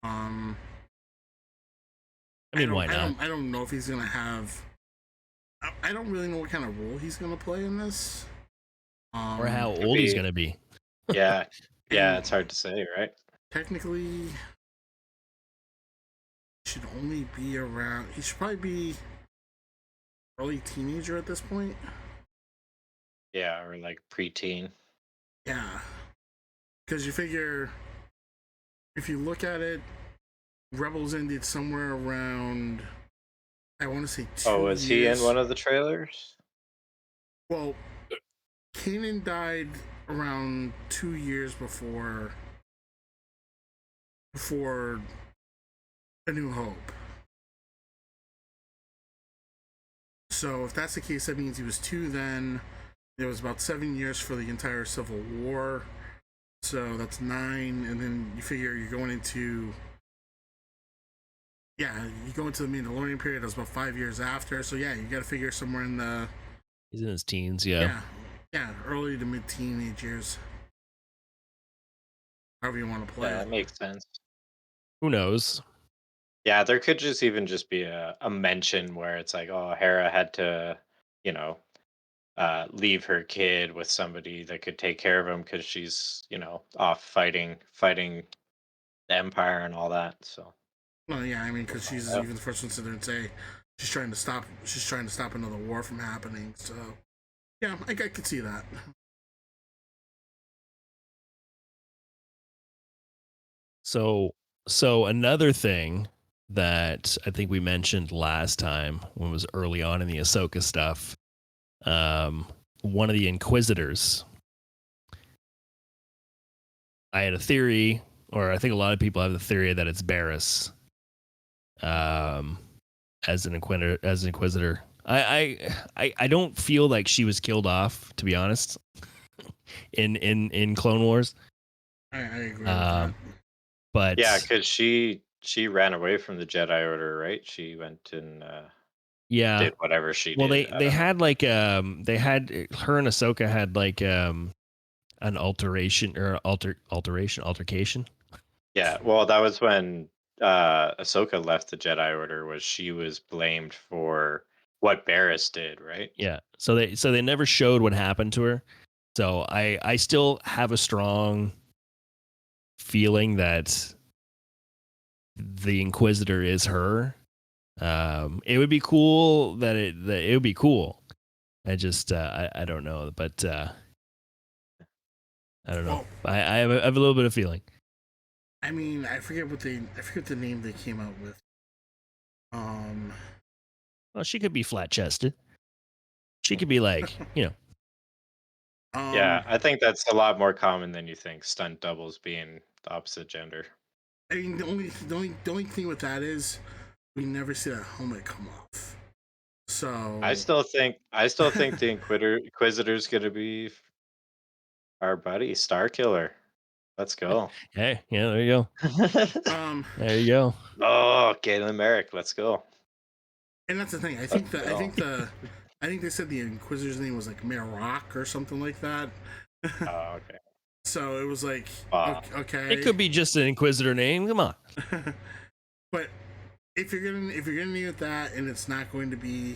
I mean, why not? I don't know if he's gonna have. I don't really know what kind of role he's gonna play in this, or how old he's gonna be. Yeah, it's hard to say, right? Technically, he should only be around. He should probably be early teenager at this point. Yeah, or like preteen. Yeah, because you figure, if you look at it, Rebels ended somewhere around, I want to say Oh, 2 was he in years. one of the trailers? Well, Kanan died around 2 years before A New Hope. So if that's the case, that means he was 2 then. It was about 7 years for the entire Civil War. So that's 9, and then you figure you're going into, yeah, you go into the Mandalorian period. That was about 5 years after. So yeah, you got to figure somewhere in the, He's in his teens, yeah. yeah, early to mid teenage years. However you want to play Yeah, it. that makes sense. Who knows? Yeah, there could just even just be a mention where it's like, oh, Hera had to, you know, leave her kid with somebody that could take care of him because she's, off fighting the Empire and all that. So Well, yeah, I mean, because she's yeah. even the first one to sit there and say she's trying to stop another war from happening. So yeah, I could see that. So another thing that I think we mentioned last time when it was early on in the Ahsoka stuff, one of the Inquisitors. I had a theory, or I think a lot of people have the theory that it's Barriss, as an Inquisitor. I don't feel like she was killed off, to be honest, in Clone Wars. I agree with that. But Yeah, because she ran away from the Jedi Order, right? She went and yeah, did whatever she well, did. I they don't know. had like they had her and Ahsoka had like an altercation. Yeah, well, that was when Ahsoka left the Jedi Order. Was she was blamed for what Barriss did, right? Yeah, so they never showed what happened to her. So I still have a strong feeling that the Inquisitor is her. It would be cool that it would be cool. I just I don't know, but I don't know. Well, I have I have a little bit of feeling. I mean, I forget the name they came out with. Well, she could be flat chested. She could be like, Yeah, Um, I think that's a lot more common than you think. Stunt doubles being the opposite gender. I mean, the only thing with that is we never see that helmet come off. I So still think the Inquisitor's gonna be our buddy Star Killer. Let's go. hey, yeah, there you go. um, There you go. Oh, Galen Merrick, let's go. and that's the thing. Let's go. I think they said the Inquisitor's name was like Marok or something like that. Oh, okay. So it was like, Wow. It okay. could be just an Inquisitor name. Come on. But if you're gonna name it that, and it's not going to be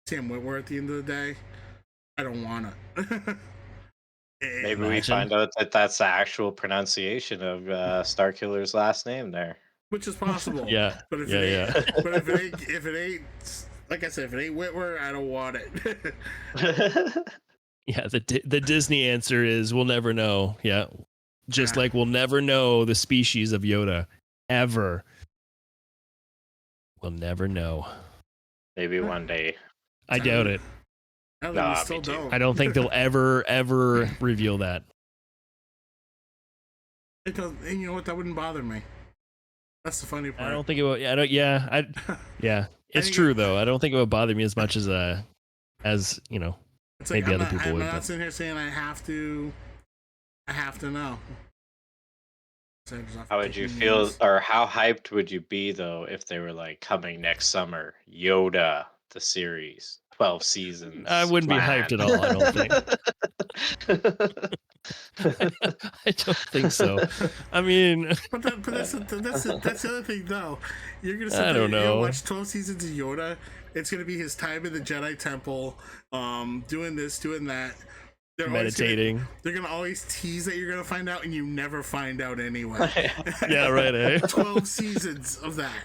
Sam Witwer at the end of the day, I don't wanna. Maybe we Imagine. find out that that's the actual pronunciation of Starkiller's last name there. Which is possible. Yeah. But if Yeah. it ain't, Yeah. but if it ain't, like I said, if it ain't Whitwer, I don't want it. Yeah. The Disney answer is we'll never know. Yeah. Just Yeah. like we'll never know the species of Yoda ever. We'll never know. Maybe one day. I doubt it. I think we Nah, still me too. don't. I don't think they'll ever reveal that. It does, and you know what? That wouldn't bother me. That's the funny part. I don't think it will. Yeah. I don't. Yeah. Yeah. It's think true though. I don't think it would bother me as much as It's like maybe other people I'm would. not But sitting here saying I have to know. So I just have How to would take you the feel, names. or how hyped would you be though if they were like coming next summer? Yoda, the series, 12 I seasons wouldn't be hyped planned. at all. I don't think. I don't think so. I mean, But that's the other thing though. You're gonna sit I there, don't you're gonna know. watch 12 seasons of Yoda. It's gonna be his time in the Jedi Temple, doing this, doing that. Meditating. They're gonna always tease that you're gonna find out, and you never find out anyway. Yeah, right. Eh? 12 seasons of that.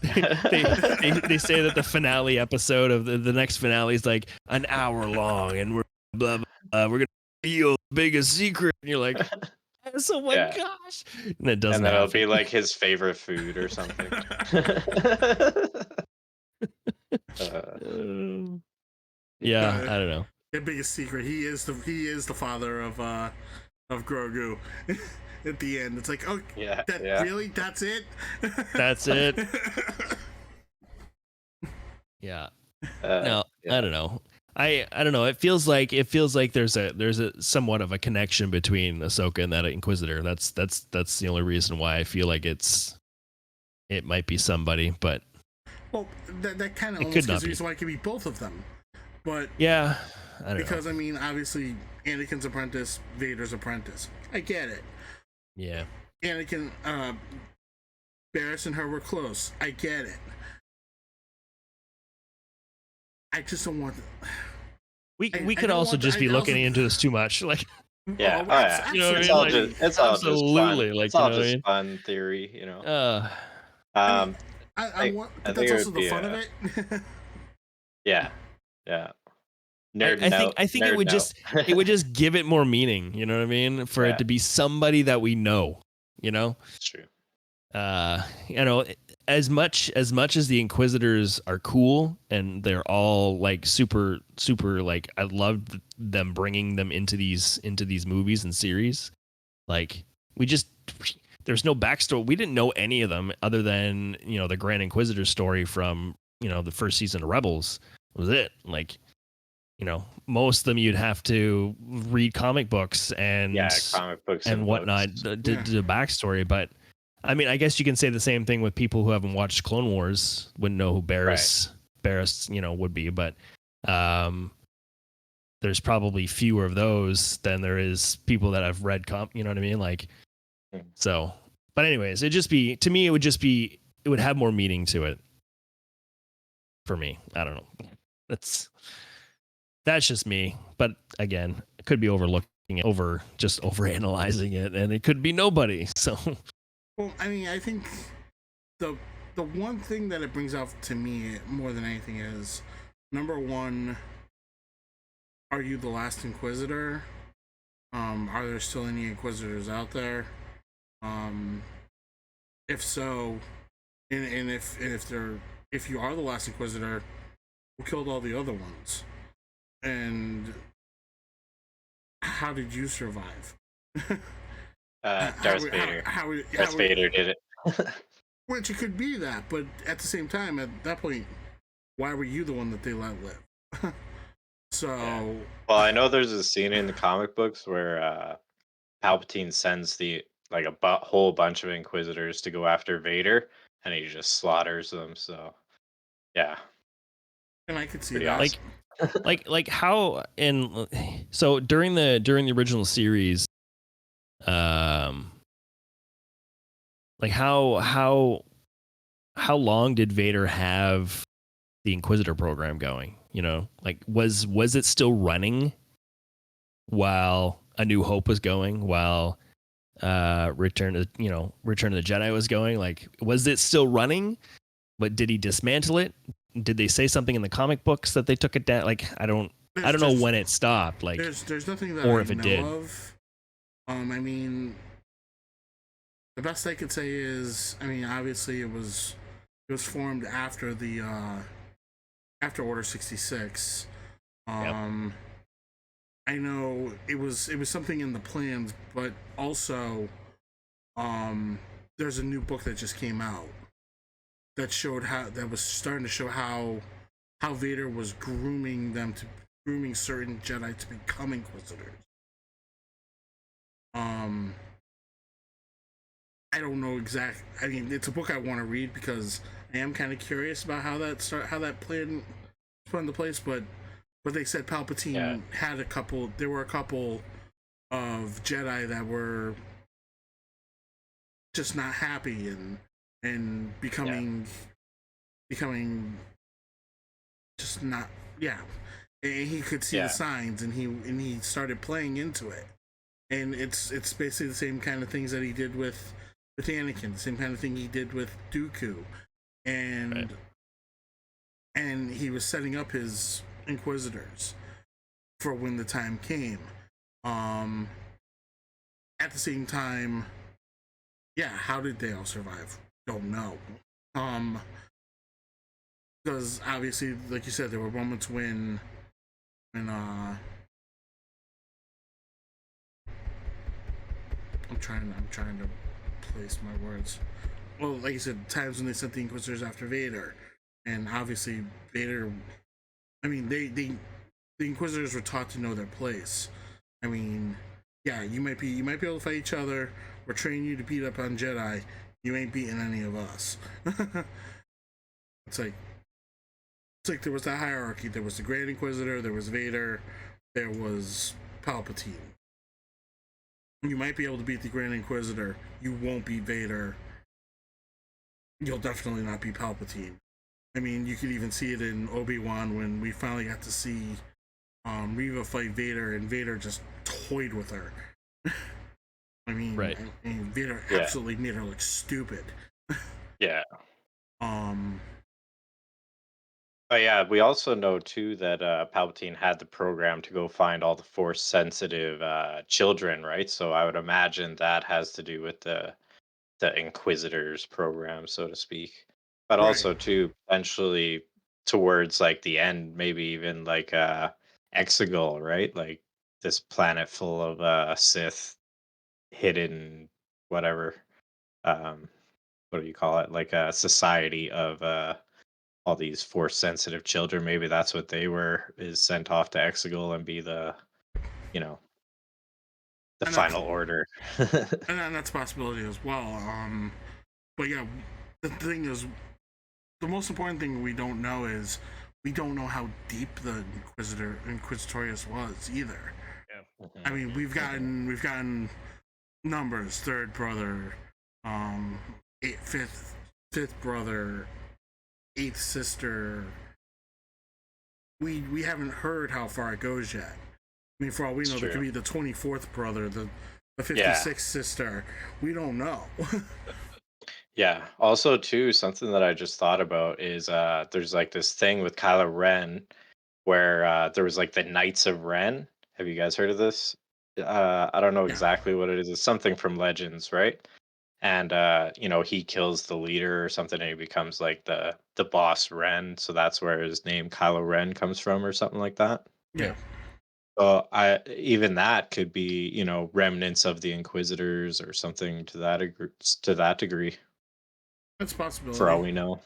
They say that the finale episode of the next finale is like an hour long, and we're blah blah. We're gonna reveal the biggest secret, and you're like, yes, oh my Yeah. gosh. And it And doesn't then it'll happen. be like his favorite food or something. uh, Um, yeah, The, I don't know. the biggest secret. He is the father of Grogu. At the end, it's like, oh, yeah, that yeah. really? That's it? That's it. Yeah. No, I Yeah. don't know. I don't know. It feels like there's a somewhat of a connection between Ahsoka and that Inquisitor. That's the only reason why I feel like it might be somebody, but Well, that kind of it could almost gives not the be. reason why it could be both of them. But Yeah, I don't know. because, I mean, obviously, Anakin's apprentice, Vader's apprentice. I get it. Yeah. Anakin, Barriss and her were close. I get it. I just don't want. We I could don't also want. just be I looking also. into this too much. Like, Yeah. Oh, Oh yeah. you know what I It's mean? all Like, absolutely. just it's all just fun. absolutely. It's Like, you all know what I just mean? fun theory, you know. Uh, I mean, Um I I want, I but think that's it also would the be fun of a it. yeah. Yeah. I, Nerd I think note. I think Nerd note. it would just give it more meaning. You know what I mean? For it Yeah, to be somebody that we know. You know. it's true. You know, as the Inquisitors are cool and they're all like super like I loved them bringing them into these movies and series. Like we just there's no backstory. We didn't know any of them other than the Grand Inquisitor story from the first season of Rebels. Was it like most of them you'd have to read comic books Yeah, comic books and and books. whatnot to Yeah. the backstory. But I mean, I guess you can say the same thing with people who haven't watched Clone Wars, wouldn't know who Right. Barriss would be. But um, there's probably fewer of those than there is people that have read you know what I mean? Like, Mm. so. But anyways, to me, it would have more meaning to it. For me, I don't know. That's just me. But again, it could be overlooking it, just over analyzing it, and it could be nobody. So Well, I mean, I think the the one thing that it brings out to me more than anything is, number one, are you the last Inquisitor? Are there still any Inquisitors out there? Um, if so, and if you are the last Inquisitor, who killed all the other ones? And how did you survive? Darth Vader. Darth How, Vader did it. which it could be that, but at the same time, at that point, why were you the one that they let live? So, Yeah. Well, I know there's a scene in the comic books where Palpatine sends whole bunch of Inquisitors to go after Vader, and he just slaughters them. So, yeah, and I could see pretty that. awesome. like how so during the original series, um, like how long did Vader have the Inquisitor program going? Like was it still running while A New Hope was going? While Return of the Jedi was going? Like, was it still running? But did he dismantle it? Did they say something in the comic books that they took it down? Like, I don't know when it stopped. Like, there's nothing that or I if it know did. of. I mean, the best I could say is, I mean, obviously it was formed after the after Order 66. Yep. I know it was something in the plans, but also there's a new book that just came out that was starting to show how Vader was grooming certain Jedi to become Inquisitors. I don't know exact. I mean, it's a book I want to read because I am kind of curious about how that plan put into place. But they said Palpatine had a couple. There were a couple of Jedi that were just not happy and becoming just not, yeah. And he could see the signs, and he started playing into it. And it's basically the same kind of things that he did with Anakin, the same kind of thing he did with Dooku, and Right. and he was setting up his Inquisitors for when the time came. at the same time, yeah, how did they all survive? Don't know. Um, because obviously, like you said, there were moments when I'm trying to place my words. Well, like you said, times when they sent the Inquisitors after Vader, and obviously Vader. I mean, the Inquisitors were taught to know their place. I mean, yeah, you might be able to fight each other. We're training you to beat up on Jedi. You ain't beating any of us. it's like it's like there was that hierarchy. There was the Grand Inquisitor. There was Vader. There was Palpatine. You might be able to beat the Grand Inquisitor. You won't beat Vader. You'll definitely not beat Palpatine. I mean, you could even see it in Obi-Wan when we finally got to see Reva fight Vader, and Vader just toyed with her. I mean, Right. Vader Yeah. absolutely made her look stupid. Yeah. Um, But yeah, we also know too that Palpatine had the program to go find all the Force sensitive children, right? So I would imagine that has to do with the Inquisitors program, so to speak. But right. also too potentially towards like the end, maybe even like Exegol, right? Like this planet full of Sith hidden whatever. Um, what do you call it? Like a society of all these force sensitive children. Maybe that's what they were, is sent off to Exegol and be you know, the And that's final order. and that's a possibility as well. But yeah, the thing is, the most important thing we don't know is we don't know how deep the Inquisitorius was either. I Mhm, mean, we've gotten numbers, third brother, um, fifth brother, eighth sister. We haven't heard how far it goes yet. I mean, for all we it's know, there could true. be the 24th brother, the Yeah. 56th sister. We don't know. Yeah. Also, too, something that I just thought about is there's like this thing with Kylo Ren where there was like the Knights of Ren. Have you guys heard of this? I don't know Yeah, exactly what it is. It's something from Legends, right? And he kills the leader or something and he becomes like the boss Ren. So that's where his name Kylo Ren comes from or something like that. yeah, So I even that could be, remnants of the Inquisitors or something to that degree, that's a for all possibility. we know.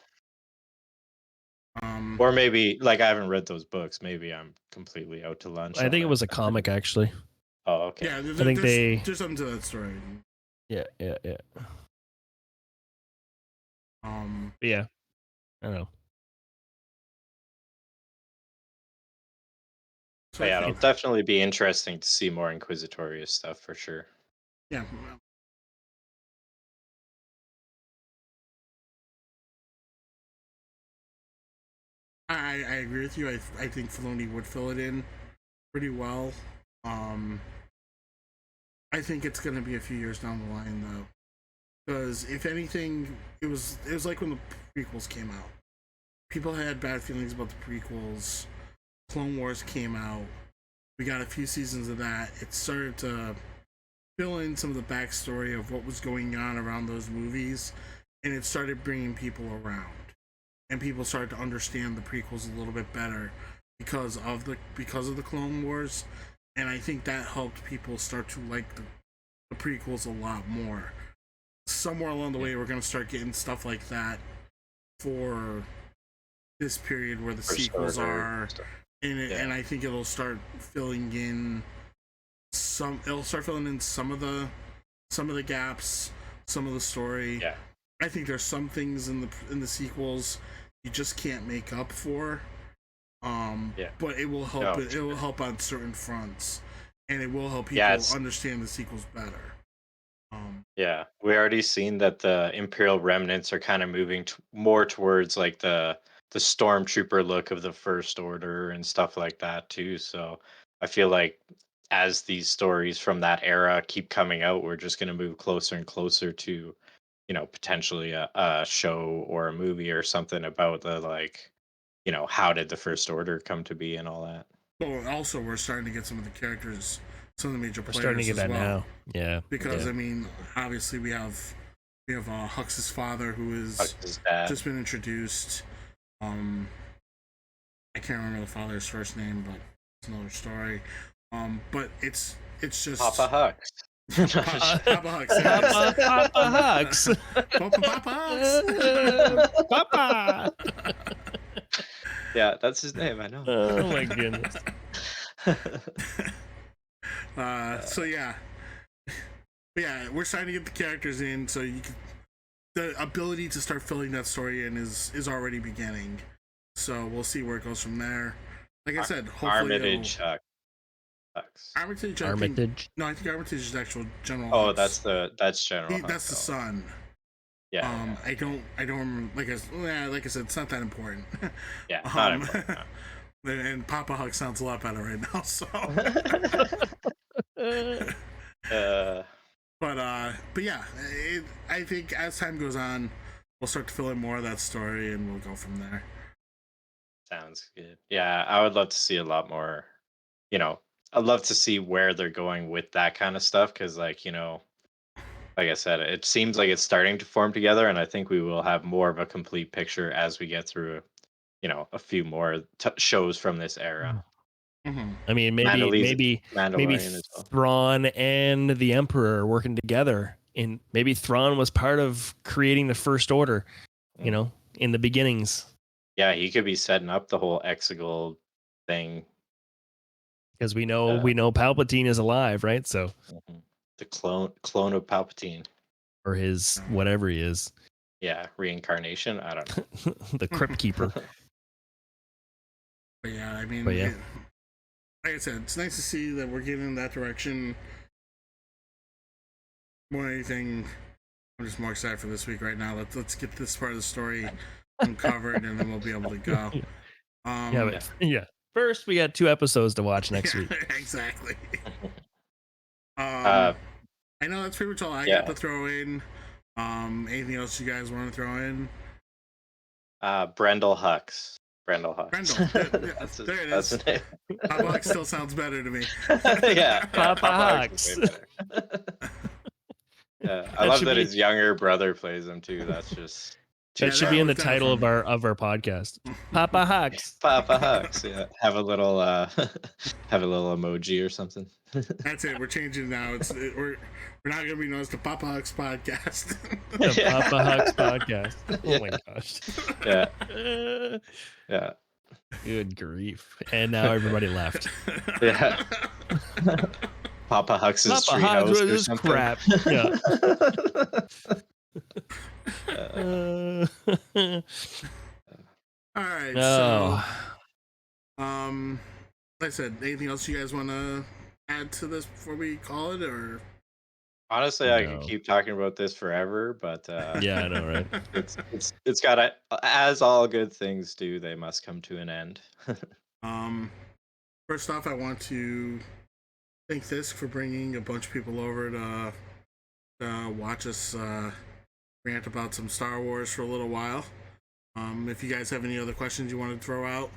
Um, Or maybe like I haven't read those books. Maybe I'm completely out to lunch I on think it it. was a comic actually. Oh, okay. yeah, I think they. there's something to that story. Yeah. Um, But yeah, I don't know. so But I yeah, it'll think, definitely be interesting to see more Inquisitorious stuff for sure. yeah, I agree with you. I think Filoni would fill it in pretty well. Um, I think it's going to be a few years down the line though, because if anything, it was like when the prequels came out. People had bad feelings about the prequels. Clone Wars came out. We got a few seasons of that. It started to fill in some of the backstory of what was going on around those movies, and it started bringing people around, and people started to understand the prequels a little bit better because of the Clone Wars, and I think that helped people start to like the prequels a lot more. Somewhere along the Yeah, way, we're gonna start getting stuff like that for this period where the for sequels starter are, stuff. and Yeah. I think it'll start filling in some of the gaps, some of the story. Yeah. I think there's some things in the sequels you just can't make up for. Yeah. But it will help. No, It will help on certain fronts, and it will help yeah, people understand the sequels better. yeah, we already seen that the Imperial remnants are kind of moving more towards like the stormtrooper look of the First Order and stuff like that too. So I feel like as these stories from that era keep coming out, we're just going to move closer and closer to, potentially a show or a movie or something about the like, how did the First Order come to be and all that. But also, we're starting to get some of the characters some of the major We're players starting to get as that well. now. Yeah. Because yeah. I mean, obviously we have Hux's father, who is Hux's dad. just been introduced. I can't remember the father's first name, but it's another story. But it's just Papa Hux. Papa Hux. Yes. Papa Hux. Papa Hux. Papa. Yeah, that's his name. I know. Oh my goodness. So yeah, but yeah, we're starting to get the characters in, so the ability to start filling that story in is already beginning. So we'll see where it goes from there. Like I said, hopefully Armitage Hux. Armitage. Armitage. I think Armitage is the actual General. Oh, Hux. that's General. Hux, That's the son. Yeah. I don't like I said, it's not that important. Yeah, not important. No. And Papa Hux sounds a lot better right now. So. But yeah, I think as time goes on, we'll start to fill in more of that story, and we'll go from there. Sounds good. Yeah, I would love to see a lot more. I'd love to see where they're going with that kind of stuff, because, like I said, it seems like it's starting to form together, and I think we will have more of a complete picture as we get through, a few more shows from this era. Mm-hmm. I mean, maybe Mandalorian as well. Thrawn and the Emperor are working together, and maybe Thrawn was part of creating the First Order, in the beginnings. Yeah, he could be setting up the whole Exegol thing, because we know Palpatine is alive, right? So the clone of Palpatine, or his whatever he is. Yeah, reincarnation. I don't know. The Crypt Keeper. But yeah, I mean, like I said, it's nice to see that we're getting in that direction. More than anything, I'm just more excited for this week right now. Let's get this part of the story uncovered, and then we'll be able to go. Yeah. First, we got 2 episodes to watch next week. Exactly. I know that's pretty much all I got to throw in. Anything else you guys want to throw in? Brendel Hux. Brendel Hux. Brendel. There it is. Papa Hux still sounds better to me. Yeah. Papa Hux. Yeah, I love that his younger brother plays him too. That's just. That should be in the title of our podcast. Papa Hux. Papa Hux. Yeah. Have a little emoji or something. That's it. We're changing now. We're not gonna be known as the Papa Hux podcast. The Papa Hux podcast. Oh my gosh. Yeah. Yeah. Good grief. And now everybody left. Yeah. Papa Hux's treehouse or this something. crap. Yeah. All right. So, like I said, anything else you guys want to add to this before we call it, or? Honestly, I could keep talking about this forever, but yeah, I know, right? It's got as all good things do, they must come to an end. First off, I want to thank Thisk for bringing a bunch of people over to watch us rant about some Star Wars for a little while. If you guys have any other questions you want to throw out,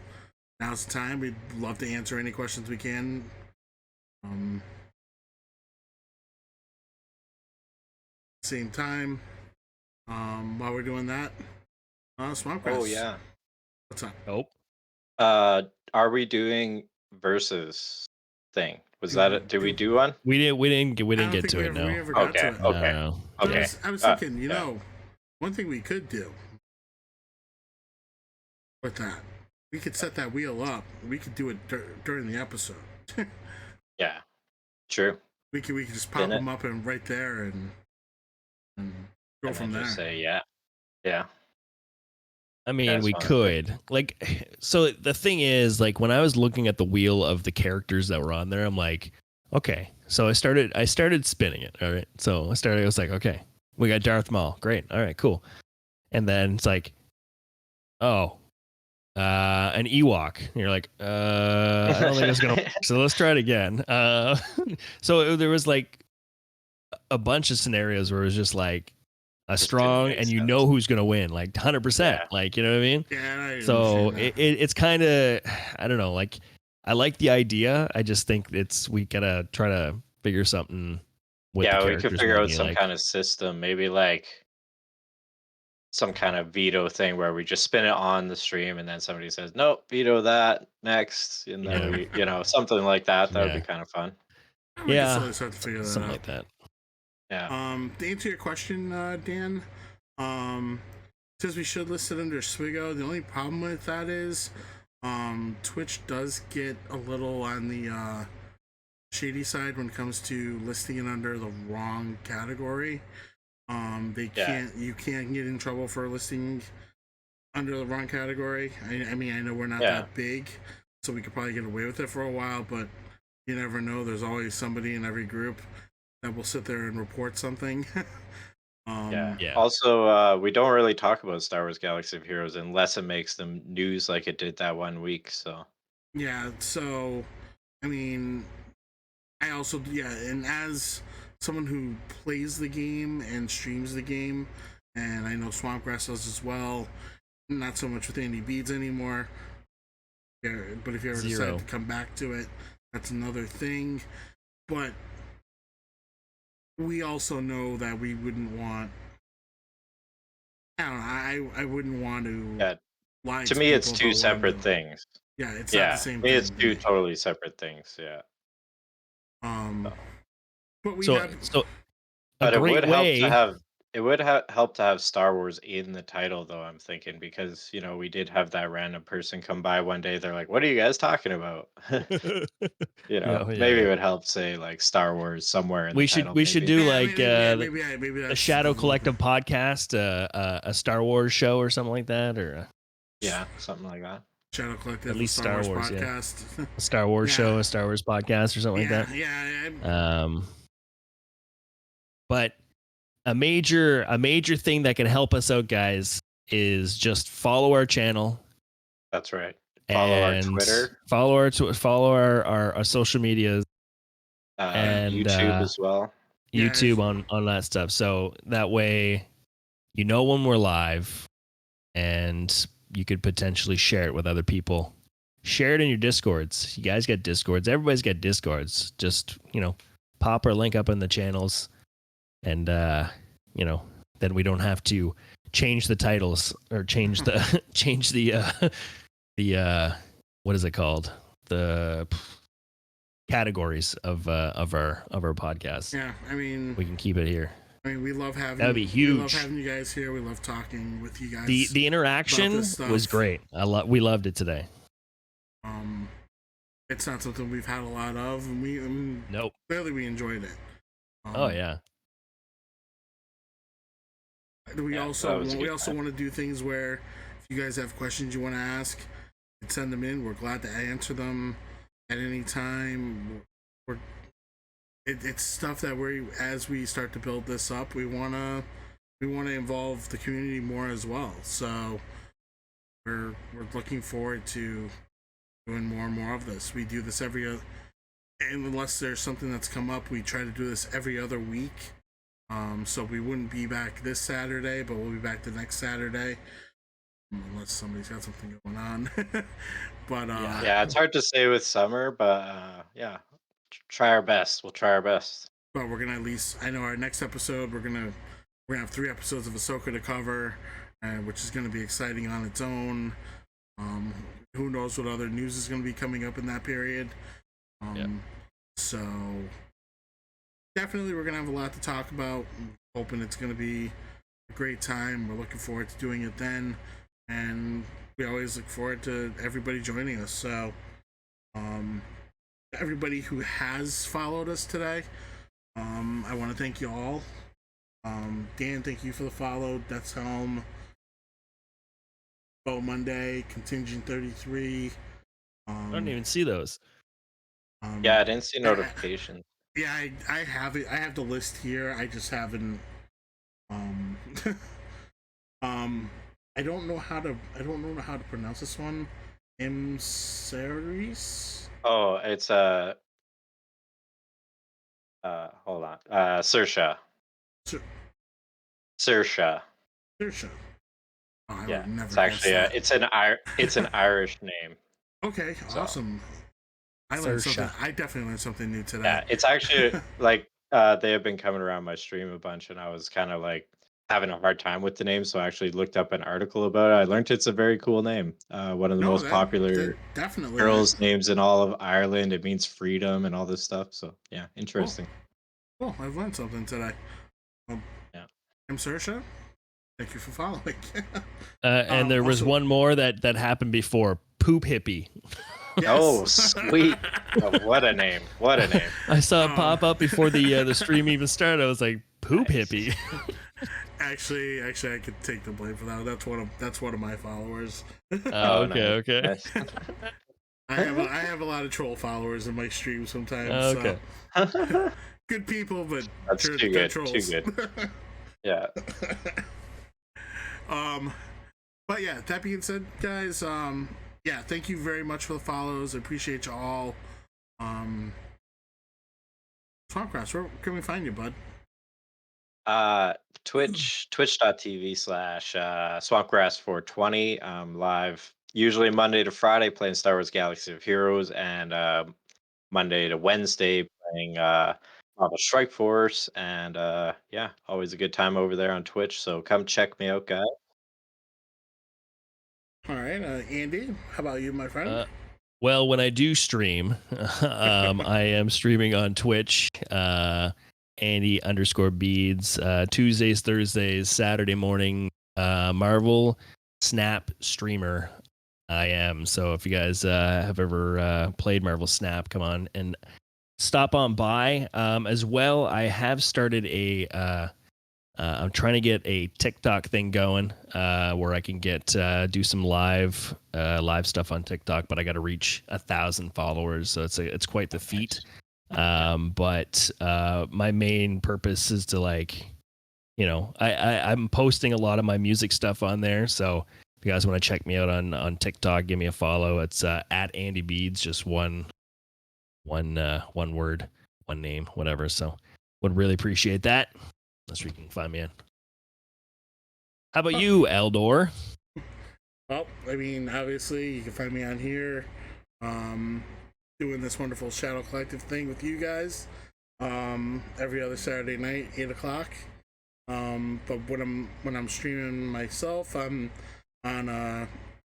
now's the time. We'd love to answer any questions we can. Same time, while we're doing that, Swamp Crest. Oh yeah. What's up? Nope. Are we doing versus thing? Was that it? Did we do one? We didn't get to it. No. Okay. Okay. I was thinking, one thing we could do with that, we could set that wheel up. We could do it during the episode. Yeah. True. We could just pop them up and right there and go from there. Just say yeah. I mean, we could. So the thing is, when I was looking at the wheel of the characters that were on there, I'm like, okay. So I started spinning it. All right. So I was like, okay, we got Darth Maul. Great. All right, cool. And then it's like, oh, an Ewok. And you're like, I don't think it's going to work. So let's try it again. So there was a bunch of scenarios where it was just like, a strong and you know who's gonna win, 100%. You know what I mean? Yeah. So it's kind of, I don't know. I like the idea. I just think we gotta try to figure something with the Yeah, we could characters figure out maybe some like kind of system, maybe like some kind of veto thing where we just spin it on the stream and then somebody says, nope, veto that next. And then Yeah. something like that. That would be Yeah. kind of fun. We can Yeah. slowly start to figure that Something out. like that. Yeah. To answer your question, Dan, says we should list it under Swigo. The only problem with that is, Twitch does get a little on the shady side when it comes to listing it under the wrong category. You can't get in trouble for listing under the wrong category. I mean, I know we're not that big, so we could probably get away with it for a while, but you never know. There's always somebody in every group that will sit there and report something. Yeah. Also, we don't really talk about Star Wars Galaxy of Heroes unless it makes the news like it did that one week. So yeah, so I mean, I also and as someone who plays the game and streams the game, and I know Swampgrass does as well. Not so much with Andy Beads anymore. Yeah, but if you ever decide to come back to it, that's another thing. But we also know that we wouldn't want. I don't know. I wouldn't want to lie to me, it's people two about what I'm separate doing. things. Yeah, it's not the same to me, thing. it's two totally separate things. Yeah. But we But it would help way. to have help to have Star Wars in the title, though. I'm thinking because we did have that random person come by one day. They're like, "What are you guys talking about?" Maybe it would help say like Star Wars somewhere in the title. We should do like maybe a Shadow Collective podcast, a Star Wars show or something like that, or something like that. Shadow Collective, at least Star Wars podcast, a Star Wars show, a Star Wars podcast, or something like that. Yeah. But a major thing that can help us out, guys, is just follow our channel. That's right. Follow our Twitter. Follow our social medias. And YouTube as well. YouTube on that stuff. So that way, when we're live, and you could potentially share it with other people. Share it in your Discords. You guys got Discords. Everybody's got Discords. Just pop our link up in the channels, and then we don't have to change the titles or change the the what is it called, the categories of our podcast. Yeah, I mean, we can keep it here. I mean, we love having. That'd be huge. We love having you guys here. We love talking with you guys. The interaction was great. We loved it today. It's not something we've had a lot of, and nope. Clearly, we enjoyed it. Oh yeah. We also want to do things where if you guys have questions you want to ask, send them in. We're glad to answer them at any time. It's stuff that as we start to build this up, we wanna involve the community more as well. So we're looking forward to doing more and more of this. We do this and unless there's something that's come up, we try to do this every other week. So we wouldn't be back this Saturday, but we'll be back the next Saturday, unless somebody's got something going on. But it's hard to say with summer, but try our best. We'll try our best. But we're gonna at least. I know our next episode we're gonna have 3 episodes of Ahsoka to cover, which is gonna be exciting on its own. Who knows what other news is gonna be coming up in that period? So definitely we're gonna have a lot to talk about. I'm hoping it's gonna be a great time. We're looking forward to doing it then, and we always look forward to everybody joining us. So everybody who has followed us today, I want to thank you all. Dan, thank you for the follow. That's Helm, Bo Monday, Contingent 33. I don't even see those. I didn't see notifications. I have it. I have the list here. I just haven't. I don't know how to pronounce this one. Series. Oh, it's hold on. Saoirse. Saoirse. Saoirse. Oh, it's actually it's an Irish name. Okay, so. Awesome. I learned Saoirse. something. I definitely learned something new today. Yeah, it's actually like they have been coming around my stream a bunch, and I was kind of like having a hard time with the name, so I actually looked up an article about it. I learned it's a very cool name. One of the No, most that popular definitely. girls' names in all of Ireland. It means freedom and all this stuff. So yeah, interesting. Oh, I've learned something today. Yeah. I'm Saoirse. Thank you for following. And there was also- one more that happened before. Poop hippie. Yes. Oh, sweet! Oh, what a name! What a name! I saw it pop up before the stream even started. I was like, poop hippie. Actually, I could take the blame for that. That's one of my followers. Oh, okay, nice, okay. nice. I have a lot of troll followers in my stream sometimes. Okay. So. Good people, but That's too they're good. trolls. Too good. Yeah. But yeah, that being said, guys, yeah, thank you very much for the follows. I appreciate you all. Swampgrass, where can we find you, bud? Twitch.tv/Swampgrass420. Live usually Monday to Friday playing Star Wars Galaxy of Heroes, and Monday to Wednesday playing Marvel Strike Force, and yeah, always a good time over there on Twitch. So come check me out, guys. All right, Andy, how about you, my friend? Well, when I do stream, I am streaming on Twitch, Andy_beads, Tuesdays, Thursdays, Saturday morning, Marvel Snap streamer. I am. So if you guys have ever played Marvel Snap, come on and stop on by. As well, I have started I'm trying to get a TikTok thing going where I can get do some live stuff on TikTok, but I got to reach 1,000 followers, so it's quite the feat. But my main purpose is to I'm posting a lot of my music stuff on there. So if you guys want to check me out on TikTok, give me a follow. It's at Andy Beads, just one word, one name, whatever. So would really appreciate that. That's where you can find me in. How about you, Eldor? Well, I mean, obviously, you can find me on here, doing this wonderful Shadow Collective thing with you guys, every other Saturday night, 8 o'clock. But when I'm streaming myself, I'm on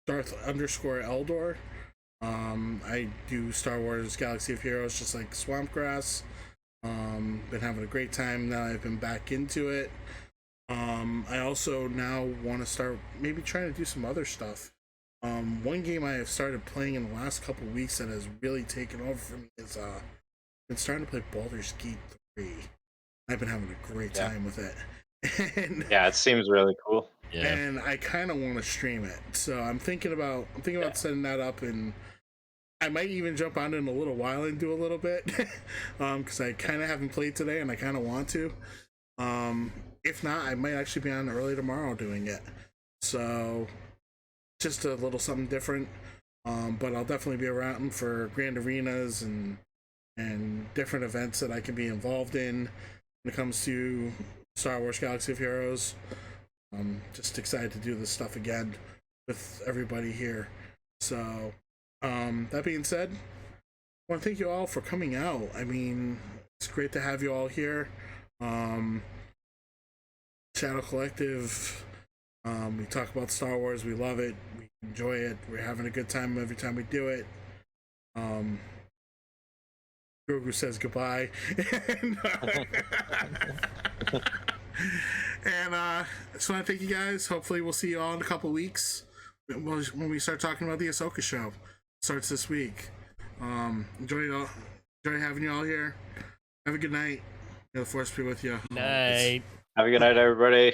Darth_Eldor. I do Star Wars Galaxy of Heroes just like Swampgrass. Been having a great time now. I've been back into it. I also now want to start maybe trying to do some other stuff. One game I have started playing in the last couple weeks that has really taken over for me is been starting to play Baldur's Gate 3. I've been having a great time with it. And, yeah, it seems really cool. Yeah. And I kind of want to stream it, so I'm thinking about setting that up, and I might even jump on in a little while and do a little bit, because I kind of haven't played today and I kind of want to. If not, I might actually be on early tomorrow doing it. So just a little something different. But I'll definitely be around for grand arenas and different events that I can be involved in when it comes to Star Wars Galaxy of Heroes. Just excited to do this stuff again with everybody here. So that being said, I want to thank you all for coming out. I mean, it's great to have you all here. Shadow Collective, we talk about Star Wars, we love it, we enjoy it, we're having a good time every time we do it. Grogu says goodbye. And I just want to thank you guys. Hopefully we'll see you all in a couple weeks when we start talking about the Ahsoka show. Starts this week. Enjoy having you all here. Have a good night. May the Force be with you. Night. Have a good night, everybody.